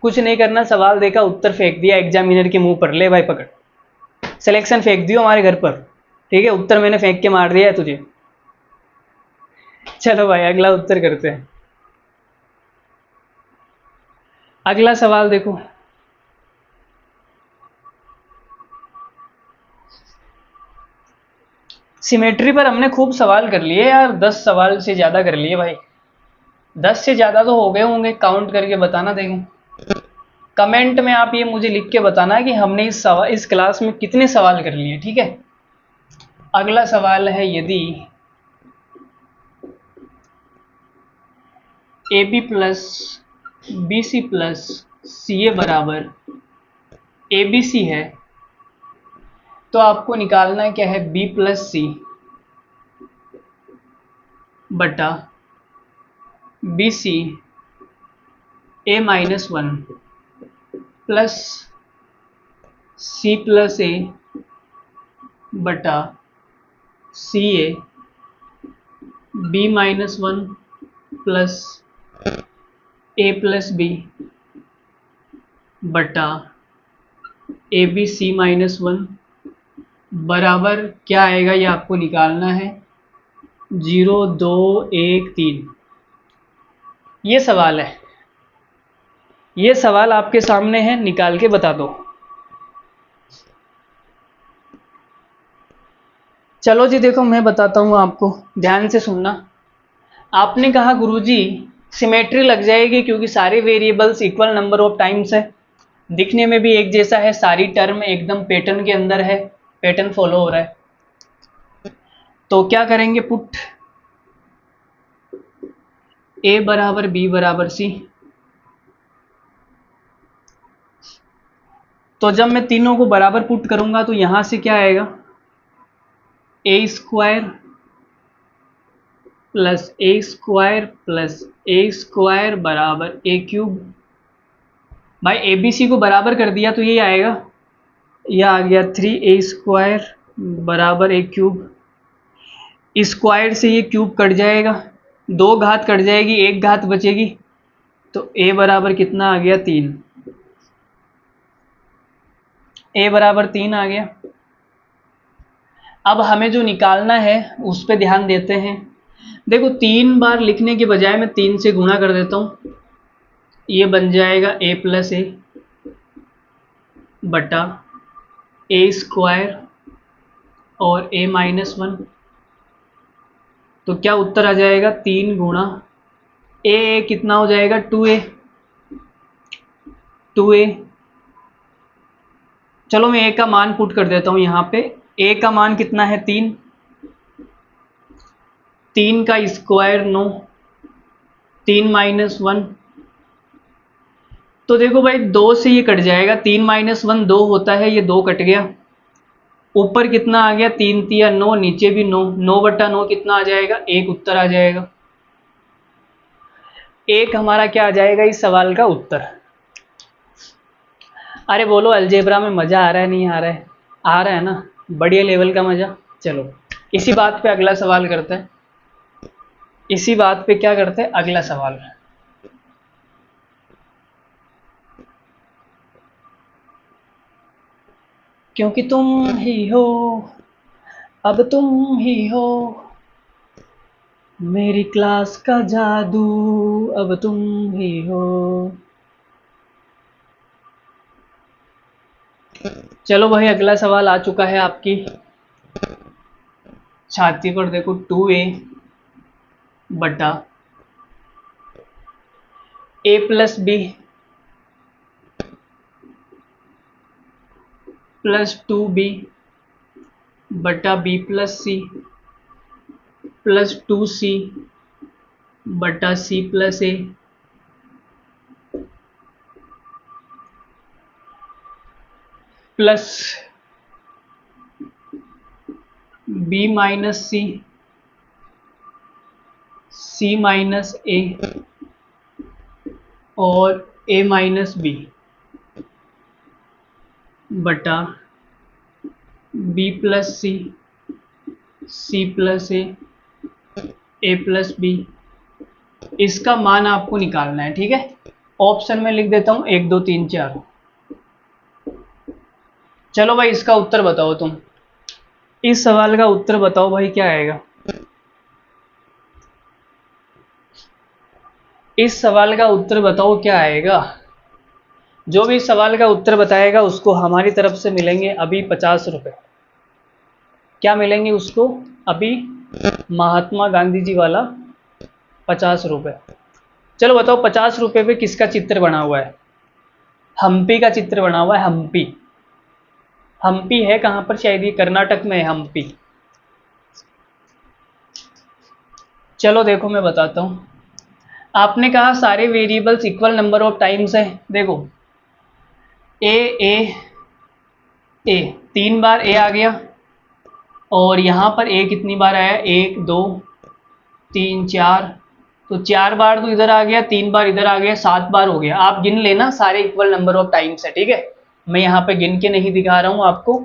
कुछ नहीं करना, सवाल देखा उत्तर फेंक दिया एग्जामिनर के मुंह पर, ले भाई पकड़, सिलेक्शन फेंक दियो हमारे घर पर। ठीक है, उत्तर मैंने फेंक के मार दिया है तुझे। चलो भाई अगला उत्तर करते हैं। अगला सवाल देखो, सिमेट्री पर हमने खूब सवाल कर लिए यार, 10 सवाल से ज़्यादा कर लिए भाई, 10 से ज़्यादा तो हो गए होंगे, काउंट करके बताना देखें। कमेंट में आप ये मुझे लिख के बताना कि हमने इस क्लास में कितने सवाल कर लिए, ठीक है। अगला सवाल है, यदि A B plus B C plus C A बराबर ए बी सी है, तो आपको निकालना क्या है, बी प्लस सी बटा B C A minus one plus C plus A बटा C A B minus one plus A plus B बटा A B C minus one बराबर क्या आएगा, ये आपको निकालना है 0 2 1 3। ये सवाल है, ये सवाल आपके सामने है, निकाल के बता दो। चलो जी देखो, मैं बताता हूँ आपको, ध्यान से सुनना। आपने कहा गुरुजी सिमेट्री लग जाएगी क्योंकि सारे variables equal number of times है, दिखने में भी एक जैसा है, सारी टर्म एकदम पैटर्न के अंदर है, पैटर्न फॉलो हो रहा है। तो क्या करेंगे, पुट ए बराबर बी बराबर सी। तो जब मैं तीनों को बराबर पुट करूंगा तो यहां से क्या आएगा, ए square plus A square plus A square बराबर ए क्यूब। भाई ए बी सी को बराबर कर दिया तो ये आएगा, यह आ गया 3a स्क्वायर बराबर ए क्यूब। स्क्वायर से ये क्यूब कट जाएगा, 2 घात कट जाएगी, 1 घात बचेगी, तो a बराबर कितना आ गया, 3। a बराबर 3 आ गया। अब हमें जो निकालना है उस पर ध्यान देते हैं। देखो 3 बार लिखने के बजाय मैं 3 से गुणा कर देता हूँ, ये बन जाएगा a प्लस ए बटा ए स्क्वायर और a माइनस वन। तो क्या उत्तर आ जाएगा, 3 गुणा ए कितना हो जाएगा, 2a। चलो मैं a का मान पुट कर देता हूँ यहाँ पे। a का मान कितना है, 3। 3 का स्क्वायर 9, 3 माइनस 1। तो देखो भाई 2 से ये कट जाएगा, 3 माइनस 1 2 होता है, ये 2 कट गया। ऊपर कितना आ गया, 3 तिया 9, नीचे भी 9, 9 बटा 9 कितना आ जाएगा, 1 उत्तर आ जाएगा। 1 हमारा क्या आ जाएगा इस सवाल का उत्तर। अरे बोलो अलजेब्रा में मज़ा आ रहा है, नहीं आ रहा है? आ रहा है ना, बढ़िया लेवल का मज़ा। चलो इसी बात पे अगला सवाल करते हैं। इसी बात पे क्या करते हैं, अगला सवाल। क्योंकि तुम ही हो, अब तुम ही हो मेरी क्लास का जादू, अब तुम ही हो। चलो भाई अगला सवाल आ चुका है आपकी छाती पर। देखो 2a बटा a plus B plus 2b बटा b plus C plus 2c बटा c plus A plus b minus C minus ए और a माइनस बी बटा b plus C plus A plus B. इसका मान आपको निकालना है, ठीक है। ऑप्शन में लिख देता हूं 1 2 3 4। चलो भाई इसका उत्तर बताओ तुम। इस सवाल का उत्तर बताओ भाई, क्या आएगा इस सवाल का उत्तर बताओ, क्या आएगा। जो भी इस सवाल का उत्तर बताएगा उसको हमारी तरफ से मिलेंगे अभी 50 रुपये। क्या मिलेंगे उसको, अभी महात्मा गांधी जी वाला 50 रुपये। चलो बताओ 50 रुपये पे किसका चित्र बना हुआ है। हम्पी का चित्र बना हुआ है, हम्पी। हम्पी है कहाँ पर, शायद ये कर्नाटक में है हम्पी। चलो देखो मैं बताता हूँ। आपने कहा सारे variables equal number of times है। देखो ए ए ए, 3 बार ए आ गया, और यहाँ पर ए कितनी बार आया, 1 2 3 4, तो 4 बार तो इधर आ गया, 3 बार इधर आ गया, 7 बार हो गया। आप गिन लेना, सारे इक्वल नंबर ऑफ टाइम्स है, ठीक है। मैं यहाँ पे गिन के नहीं दिखा रहा हूँ आपको।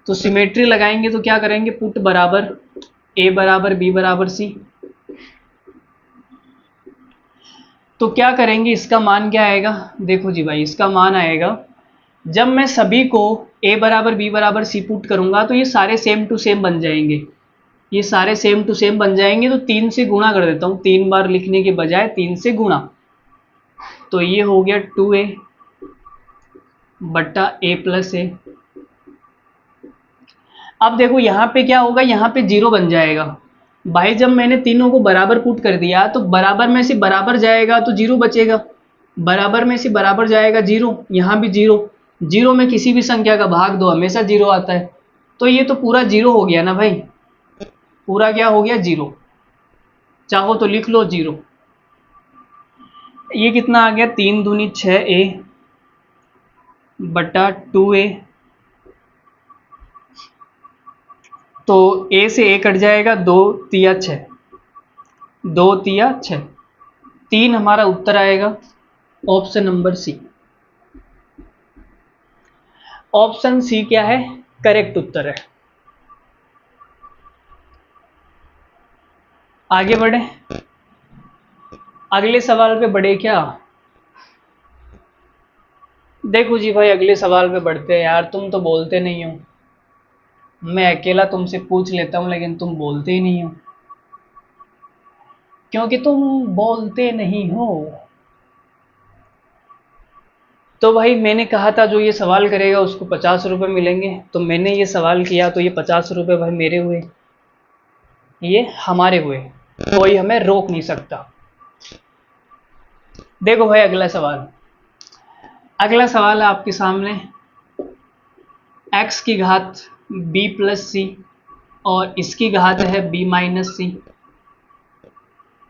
तो सिमेट्री लगाएंगे तो क्या करेंगे, पुट बराबर ए बराबर बी बराबर सी। तो क्या करेंगे, इसका मान क्या आएगा, देखो जी भाई, इसका मान आएगा, जब मैं सभी को a बराबर बी बराबर सी पुट करूंगा तो ये सारे सेम टू सेम बन जाएंगे। ये सारे सेम टू सेम बन जाएंगे, तो 3 से गुणा कर देता हूँ, 3 बार लिखने के बजाय 3 से गुणा। तो ये हो गया 2a बट्टा a प्लस ए। अब देखो यहाँ पे क्या होगा, यहाँ पे 0 बन जाएगा भाई। जब मैंने तीनों को बराबर पुट कर दिया तो बराबर में से बराबर जाएगा तो 0 बचेगा, बराबर में से बराबर जाएगा 0, यहाँ भी 0। 0 में किसी भी संख्या का भाग दो हमेशा 0 आता है। तो ये तो पूरा 0 हो गया ना भाई, पूरा क्या हो गया, 0। चाहो तो लिख लो 0। ये कितना आ गया, 3 दूनी 6a बटा 2a। तो a से a कट जाएगा, 2 तिया 6, 2 तिया 6, 3 हमारा उत्तर आएगा, option number C. Option C क्या है, करेक्ट उत्तर है। आगे बढ़े, अगले सवाल पे बढ़े क्या। देखो जी भाई, अगले सवाल पे बढ़ते हैं यार, तुम तो बोलते नहीं हो। मैं अकेला तुमसे पूछ लेता हूँ लेकिन तुम बोलते ही नहीं हो, क्योंकि तुम बोलते नहीं हो। तो भाई मैंने कहा था जो ये सवाल करेगा उसको 50 रुपये मिलेंगे, तो मैंने ये सवाल किया तो ये 50 रुपये भाई मेरे हुए, ये हमारे हुए, कोई हमें रोक नहीं सकता। देखो भाई अगला सवाल, अगला सवाल है आपके सामने, x की घात b प्लस सी और इसकी घात है b माइनस सी,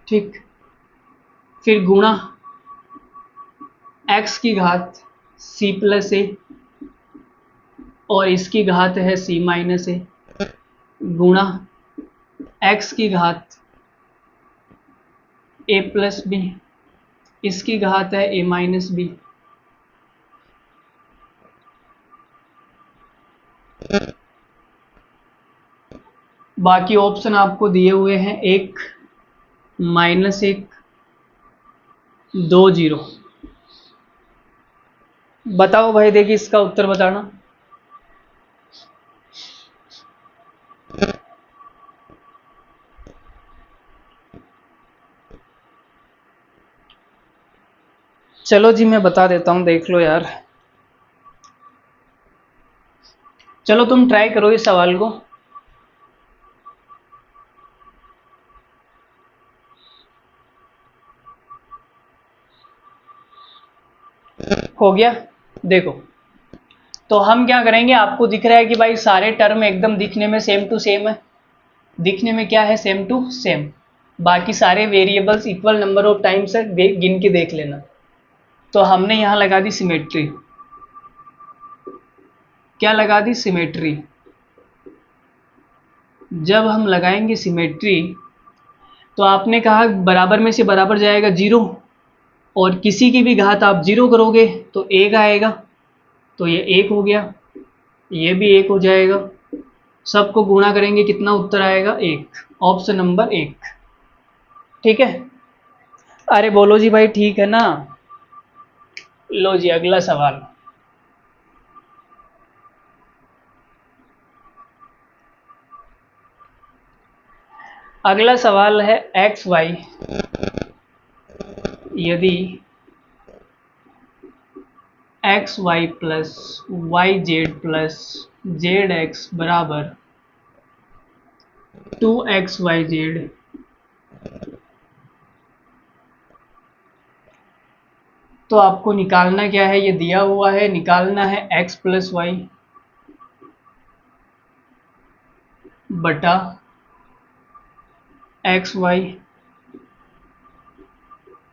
ठीक। फिर गुणा x की घात c प्लस ए और इसकी घात है c माइनस ए, गुणा x की घात a प्लस बी, इसकी घात है a माइनस बी। बाकी ऑप्शन आपको दिए हुए हैं, 1 माइनस 1 2 0। बताओ भाई, देखिए इसका उत्तर बताना। चलो जी मैं बता देता हूं, देख लो यार। चलो तुम ट्राई करो इस सवाल को। हो गया, देखो। तो हम क्या करेंगे, आपको दिख रहा है कि भाई सारे टर्म एकदम दिखने में सेम टू सेम है, दिखने में क्या है, सेम टू सेम। बाकी सारे variables equal number of times है, गिन के देख लेना। तो हमने यहाँ लगा दी सिमेट्री। क्या लगा दी, सिमेट्री। जब हम लगाएंगे सिमेट्री तो आपने कहा बराबर में से बराबर जाएगा 0, और किसी की भी घात आप 0 करोगे तो 1 आएगा, तो ये 1 हो गया, ये भी 1 हो जाएगा। सबको गुणा करेंगे कितना उत्तर आएगा, 1, ऑप्शन नंबर 1, ठीक है। अरे बोलो जी भाई, ठीक है ना। लो जी अगला सवाल, अगला सवाल है एक्स वाई, यदि x y plus y z plus z x बराबर 2x वाई जेड तो आपको निकालना क्या है, ये दिया हुआ है, निकालना है x प्लस वाई बटा x y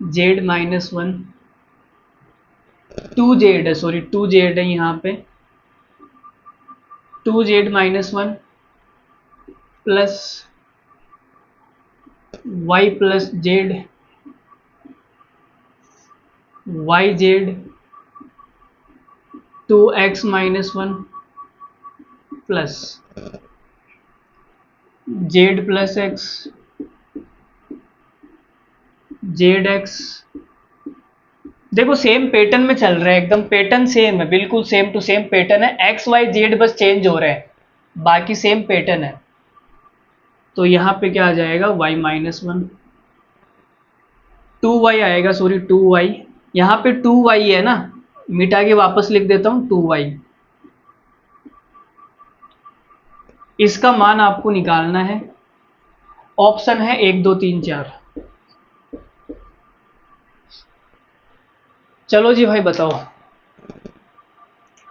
z minus one, 2z है, सॉरी 2z है यहाँ पे, 2z minus one plus y plus z y z 2x minus one plus z plus x z x. देखो सेम पैटर्न में चल रहा है, एकदम पैटर्न सेम है, बिल्कुल सेम टू सेम पैटर्न है, एक्स वाई जेड बस चेंज हो रहा है, बाकी सेम पैटर्न है। तो यहाँ पे क्या आ जाएगा y माइनस वन, 2y आएगा, सॉरी 2y, यहाँ पे 2y है ना, मिटा के वापस लिख देता हूँ 2y। इसका मान आपको निकालना है, ऑप्शन है 1 2 3 4। चलो जी भाई बताओ,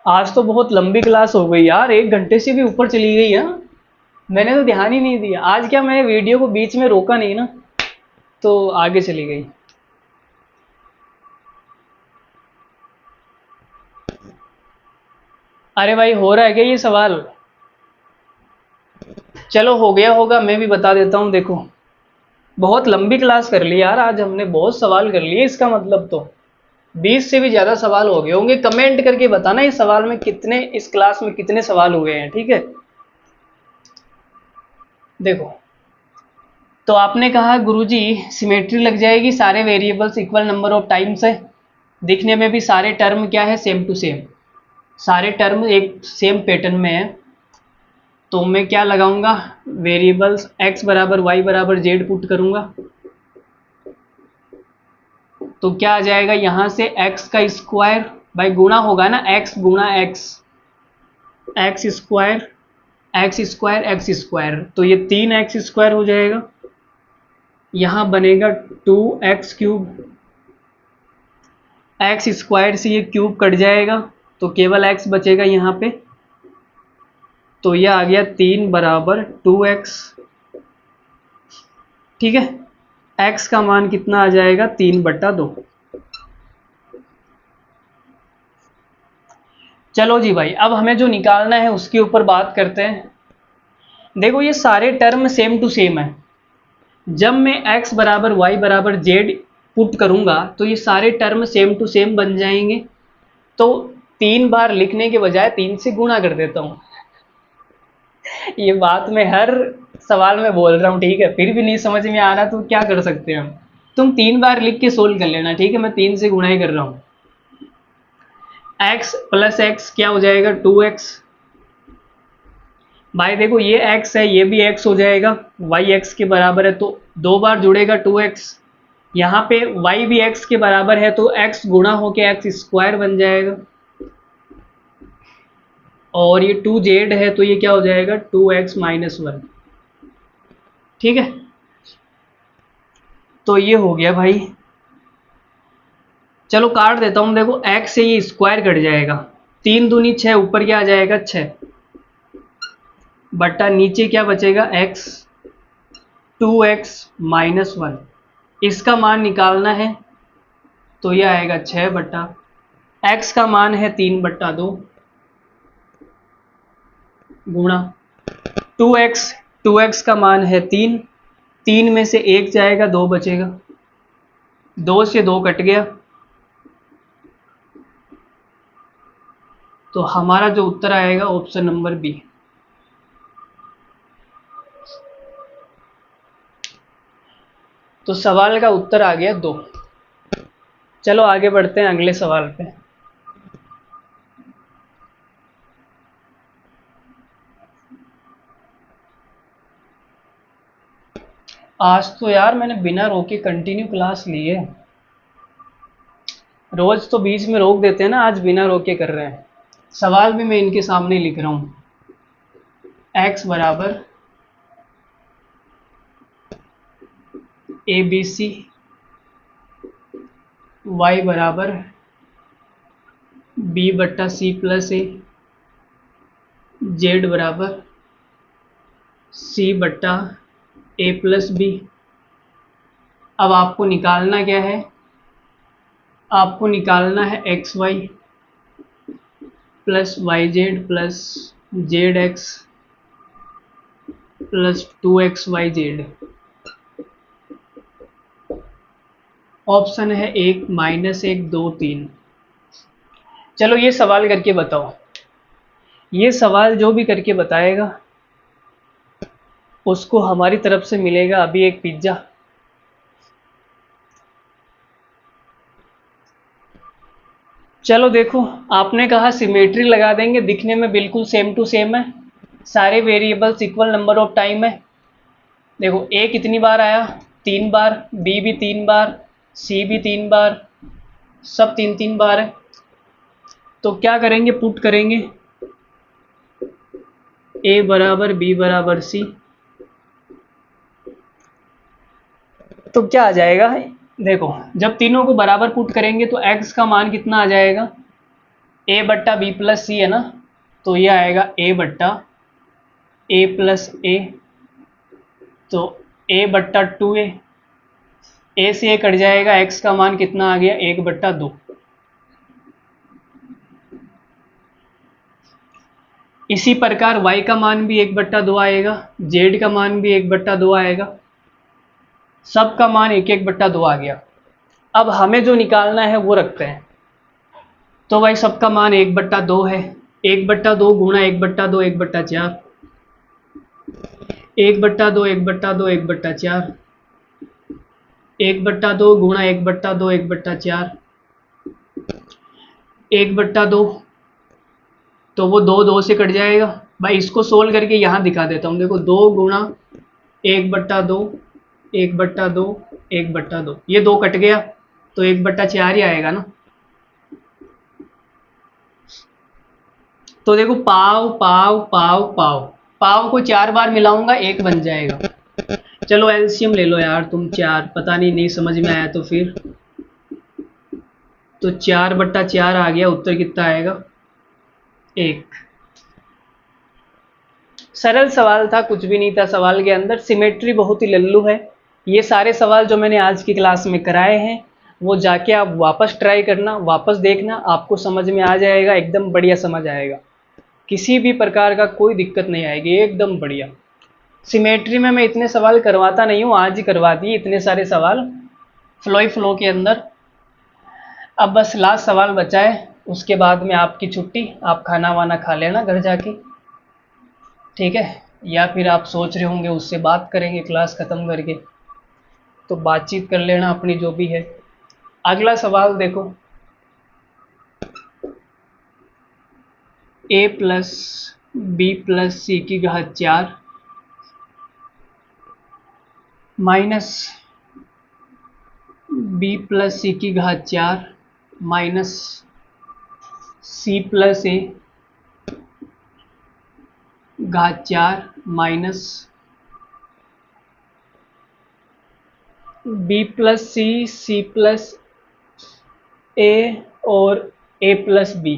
आज तो बहुत लंबी क्लास हो गई यार, 1 घंटे से भी ऊपर चली गई है। मैंने तो ध्यान ही नहीं दिया आज, क्या मैं वीडियो को बीच में रोका नहीं ना, तो आगे चली गई। अरे भाई हो रहा है क्या ये सवाल? चलो हो गया होगा, मैं भी बता देता हूँ। देखो बहुत लंबी क्लास कर ली यार आज हमने, बहुत सवाल कर लिए, इसका मतलब तो 20 से भी ज़्यादा सवाल हो गए होंगे। कमेंट करके बताना इस सवाल में कितने, इस क्लास में कितने सवाल हुए हैं, ठीक है। देखो तो आपने कहा गुरुजी सिमेट्री लग जाएगी, सारे variables equal number of times है, दिखने में भी सारे टर्म क्या है, सेम टू सेम, सारे टर्म एक सेम पैटर्न में है। तो मैं क्या लगाऊंगा, वेरिएबल्स x बराबर y बराबर z पुट करूंगा, तो क्या आ जाएगा यहाँ से x का स्क्वायर, भाई गुणा होगा ना, x गुणा x, x square x square x square, तो ये 3x स्क्वायर हो जाएगा, यहाँ बनेगा 2x क्यूब, एक्स स्क्वायर से ये क्यूब कट जाएगा तो केवल x बचेगा यहाँ पे, तो यह आ गया 3 बराबर 2x, ठीक है। x का मान कितना आ जाएगा, 3/2। चलो जी भाई, अब हमें जो निकालना है उसके ऊपर बात करते हैं। देखो ये सारे टर्म सेम टू सेम है, जब मैं x बराबर y बराबर z पुट करूंगा तो ये सारे टर्म सेम टू सेम बन जाएंगे। तो 3 बार लिखने के बजाय 3 से गुणा कर देता हूँ। ये बात मैं हर सवाल में बोल रहा हूँ, ठीक है, फिर भी नहीं समझ में आ रहा तो क्या कर सकते हैं हम, तुम 3 बार लिख के सोल्व कर लेना, ठीक है, मैं 3 से गुणा ही कर रहा हूँ। x प्लस एक्स क्या हो जाएगा, 2x। भाई देखो ये x है, ये भी x हो जाएगा, y x के बराबर है तो 2 बार जुड़ेगा 2x, यहाँ पे y भी x के बराबर है तो x गुणा होके x स्क्वायर बन जाएगा, और ये 2z है तो ये क्या हो जाएगा 2x माइनस वन, ठीक है। तो ये हो गया भाई, चलो काट देता हूँ। देखो x से ये स्क्वायर कट जाएगा, 3 दूनी 6, ऊपर क्या आ जाएगा 6, बट्टा नीचे क्या बचेगा x, 2x माइनस वन, इसका मान निकालना है तो यह आएगा 6 बट्टा x का मान है 3/2 गुणा 2x का मान है 3, 3 में से 1 जाएगा 2 बचेगा, 2 से 2 कट गया, तो हमारा जो उत्तर आएगा ऑप्शन नंबर बी। तो सवाल का उत्तर आ गया 2। चलो आगे बढ़ते हैं अगले सवाल पे। आज तो यार मैंने बिना रोके कंटिन्यू क्लास ली है, रोज तो बीच में रोक देते हैं ना, आज बिना रोके कर रहे हैं। सवाल भी मैं इनके सामने लिख रहा हूँ, x बराबर ABC, y बराबर बी बट्टा सी प्लस ए, जेड बराबर सी बट्टा ए प्लस बी। अब आपको निकालना क्या है, आपको निकालना है x y plus y z plus z x plus 2xy z. Option है 1, -1, 2, 3। चलो ये सवाल करके बताओ। ये सवाल जो भी करके बताएगा उसको हमारी तरफ से मिलेगा अभी एक पिज्ज़ा। चलो देखो, आपने कहा सिमेट्री लगा देंगे, दिखने में बिल्कुल सेम टू सेम है, सारे variables equal number of time है। देखो ए कितनी बार आया, 3 बार, बी भी 3 बार, सी भी 3 बार, सब 3-3 बार है। तो क्या करेंगे, पुट करेंगे ए बराबर बी बराबर सी। तो क्या आ जाएगा, देखो जब तीनों को बराबर पुट करेंगे तो x का मान कितना आ जाएगा, a बट्टा बी प्लस सी है ना, तो ये आएगा a बट्टा ए प्लस ए, तो a बट्टा 2a, a से a कट जाएगा, x का मान कितना आ गया, 1/2। इसी प्रकार y का मान भी 1/2 आएगा, z का मान भी 1/2 आएगा, सब का मान 1/2 आ गया। अब हमें जो निकालना है वो रखते हैं। तो भाई सबका मान 1/2 है, 1/2 गुणा 1/2 1/4, 1/2 1/2 1/4, 1/2 गुणा 1/2 1/4, 1/2, तो वो 2 से कट जाएगा। भाई इसको सोल्व करके यहाँ दिखा देता हूँ, देखो 2 गुणा 1/2 1/2 1/2, ये 2 कट गया तो 1/4 ही आएगा ना। तो देखो पाव पाव पाव पाव, पाव को 4 बार मिलाऊंगा 1 बन जाएगा। चलो एलसीएम ले लो यार तुम, 4, पता नहीं समझ में आया तो फिर, तो 4/4 आ गया, उत्तर कितना आएगा, 1। सरल सवाल था, कुछ भी नहीं था सवाल के अंदर, सिमेट्री बहुत ही लल्लू है। ये सारे सवाल जो मैंने आज की क्लास में कराए हैं वो जाके आप वापस ट्राई करना, वापस देखना, आपको समझ में आ जाएगा, एकदम बढ़िया समझ आएगा, किसी भी प्रकार का कोई दिक्कत नहीं आएगी, एकदम बढ़िया। सिमेट्री में मैं इतने सवाल करवाता नहीं हूँ, आज ही करवा दिए इतने सारे सवाल फ्लो के अंदर। अब बस लास्ट सवाल बचा है, उसके बाद में आपकी छुट्टी, आप खाना वाना खा लेना घर जाके, ठीक है। या फिर आप सोच रहे होंगे उससे बात करेंगे क्लास ख़त्म करके, तो बातचीत कर लेना अपनी जो भी है। अगला सवाल देखो, a प्लस बी प्लस सी की घात 4 माइनस बी प्लस सी की घात 4 माइनस सी प्लस ए घात 4 minus B plus C plus A और A plus B,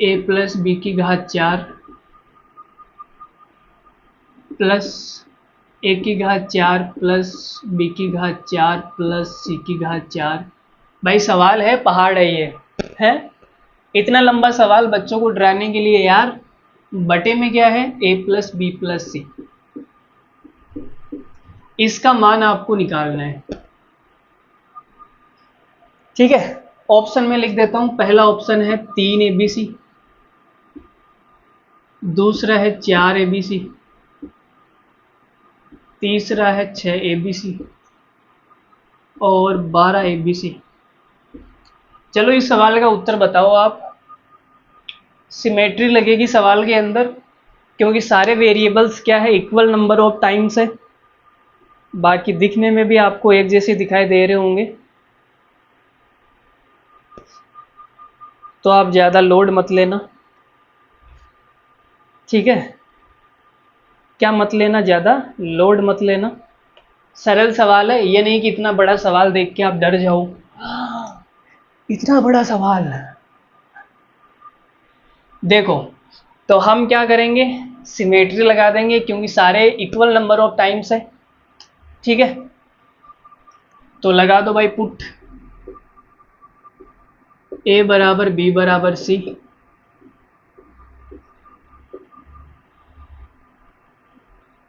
A plus B की घात 4 प्लस ए की घात 4 प्लस बी की घात 4 प्लस सी की घात 4। भाई सवाल है, पहाड़ है ये, है इतना लंबा सवाल बच्चों को डराने के लिए यार। बटे में क्या है, ए प्लस बी प्लस सी, इसका मान आपको निकालना है, ठीक है। ऑप्शन में लिख देता हूं, पहला ऑप्शन है 3 ABC, दूसरा है 4 ABC, तीसरा है 6 ABC और 12 ABC। चलो इस सवाल का उत्तर बताओ आप। सिमेट्री लगेगी सवाल के अंदर, क्योंकि सारे वेरिएबल्स क्या है, इक्वल नंबर ऑफ टाइम्स है, बाकी दिखने में भी आपको एक जैसे दिखाई दे रहे होंगे, तो आप ज़्यादा लोड मत लेना, ठीक है। क्या मत लेना, ज़्यादा लोड मत लेना, सरल सवाल है, ये नहीं कि इतना बड़ा सवाल देख के आप डर जाओ, इतना बड़ा सवाल। देखो, तो हम क्या करेंगे, सिमेट्री लगा देंगे क्योंकि सारे इक्वल नंबर ऑफ टाइम्स है। ठीक है, तो लगा दो भाई पुट ए बराबर बी बराबर सी।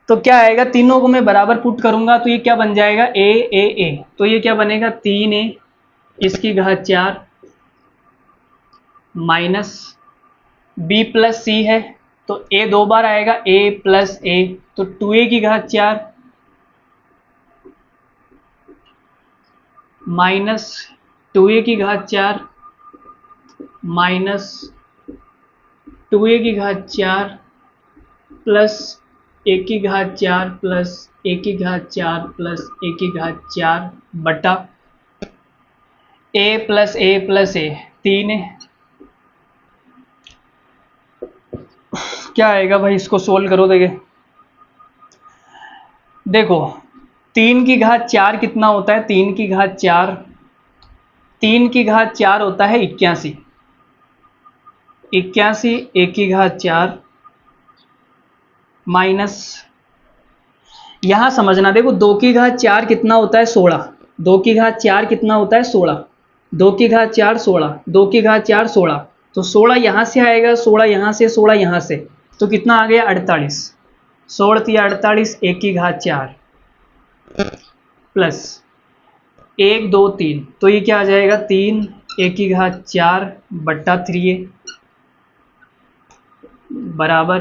तो क्या आएगा, तीनों को मैं बराबर पुट करूंगा तो ये क्या बन जाएगा, ए ए ए। तो ये क्या बनेगा, 3a इसकी घात 4 माइनस बी प्लस सी है, तो ए 2 बार आएगा, ए प्लस ए, तो 2a की घात 4 माइनस 2a की घात 4 माइनस 2a की घात 4 प्लस ए की घात 4 प्लस ए की घात 4 प्लस ए की घात 4 बटा ए प्लस ए 3 है। क्या आएगा भाई, इसको सोल्व करो। देखो 3 की घात 4 कितना होता है, 3 की घात 4, 3 की घात 4 होता है 81, 81 1 की घात 4 माइनस, यहां समझना, देखो 2 की घात 4 कितना होता है 16, 2 की घात 4 कितना होता है 16, 2 की घात 4 16, 2 की घात 4 16, तो 16 यहां से आएगा, 16 यहां से, 16 यहां से, तो कितना आ गया 48, 16 थी 48 1 की घात 4 प्लस 1 2 3, तो ये क्या आ जाएगा 3 1 की घात 4 बट्टा 3a बराबर,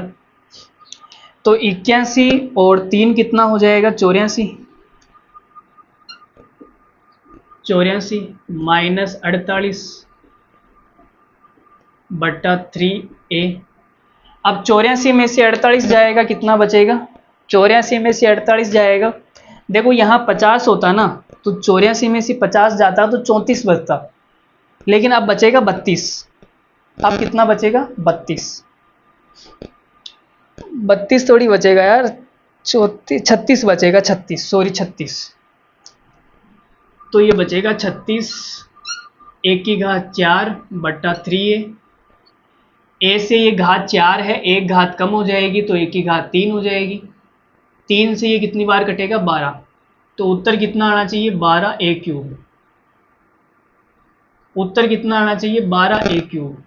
तो 81 और 3 कितना हो जाएगा 84, 84 माइनस 48 बट्टा 3a। अब 84 में से 48 जाएगा, कितना बचेगा, 84 में से 48 जाएगा, देखो यहाँ 50 होता ना, तो 84 में से 50 जाता तो 34 बचता, लेकिन अब बचेगा 32, अब कितना बचेगा 32, 32 थोड़ी बचेगा यार, 36 बचेगा, 36 सॉरी 36, तो ये बचेगा 36 1 की घात 4 बट्टा 3a, ए से ये घात 4 है, एक घात कम हो जाएगी तो 1 की घात 3 हो जाएगी, 3 से ये कितनी बार कटेगा 12, तो उत्तर कितना आना चाहिए 12a क्यूब, उत्तर कितना आना चाहिए 12a क्यूब,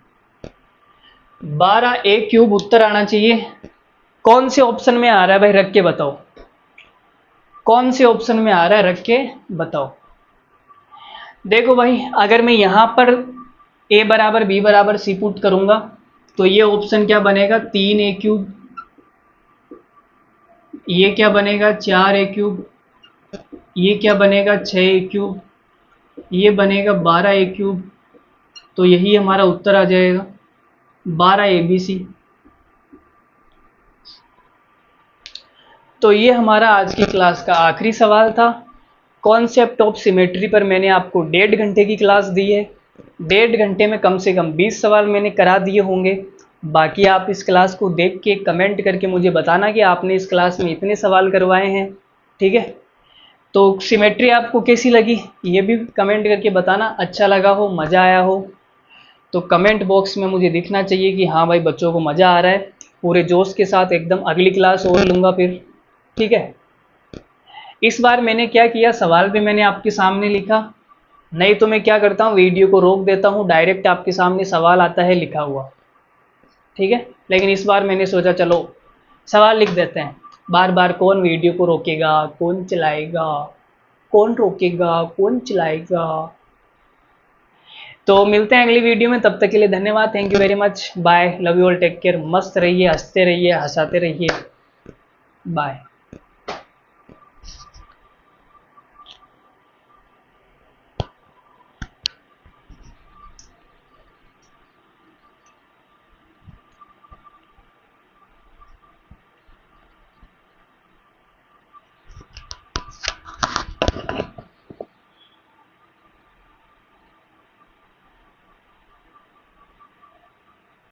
12a क्यूब उत्तर आना चाहिए। कौन से ऑप्शन में आ रहा है भाई, रख के बताओ, कौन से ऑप्शन में आ रहा है, रख के बताओ। देखो भाई, अगर मैं यहां पर a बराबर b बराबर c पुट करूंगा तो ये ऑप्शन क्या बनेगा 3a क्यूब, ये क्या बनेगा 4a क्यूब, ये क्या बनेगा 6a क्यूब, ये बनेगा 12a क्यूब, तो यही हमारा उत्तर आ जाएगा 12abc। तो ये हमारा आज की क्लास का आखिरी सवाल था। कॉन्सेप्ट ऑफ सिमेट्री पर मैंने आपको 1.5 घंटे की क्लास दी है, 1.5 घंटे में कम से कम 20 सवाल मैंने करा दिए होंगे। बाकी आप इस क्लास को देख के कमेंट करके मुझे बताना कि आपने इस क्लास में इतने सवाल करवाए हैं। ठीक है, तो सिमेट्री आपको कैसी लगी ये भी कमेंट करके बताना, अच्छा लगा हो, मज़ा आया हो तो कमेंट बॉक्स में मुझे दिखना चाहिए कि हाँ भाई बच्चों को मज़ा आ रहा है। पूरे जोश के साथ एकदम अगली क्लास और लूँगा फिर। ठीक है, इस बार मैंने क्या किया, सवाल भी मैंने आपके सामने लिखा, नहीं तो मैं क्या करता हूँ वीडियो को रोक देता हूँ, डायरेक्ट आपके सामने सवाल आता है लिखा हुआ। ठीक है, लेकिन इस बार मैंने सोचा चलो सवाल लिख देते हैं, बार बार कौन वीडियो को रोकेगा, कौन चलाएगा, कौन रोकेगा, कौन चलाएगा। तो मिलते हैं अगली वीडियो में, तब तक के लिए धन्यवाद, thank you very much, bye, love you all, take care, मस्त रहिए, हंसते रहिए, हंसाते रहिए, बाय।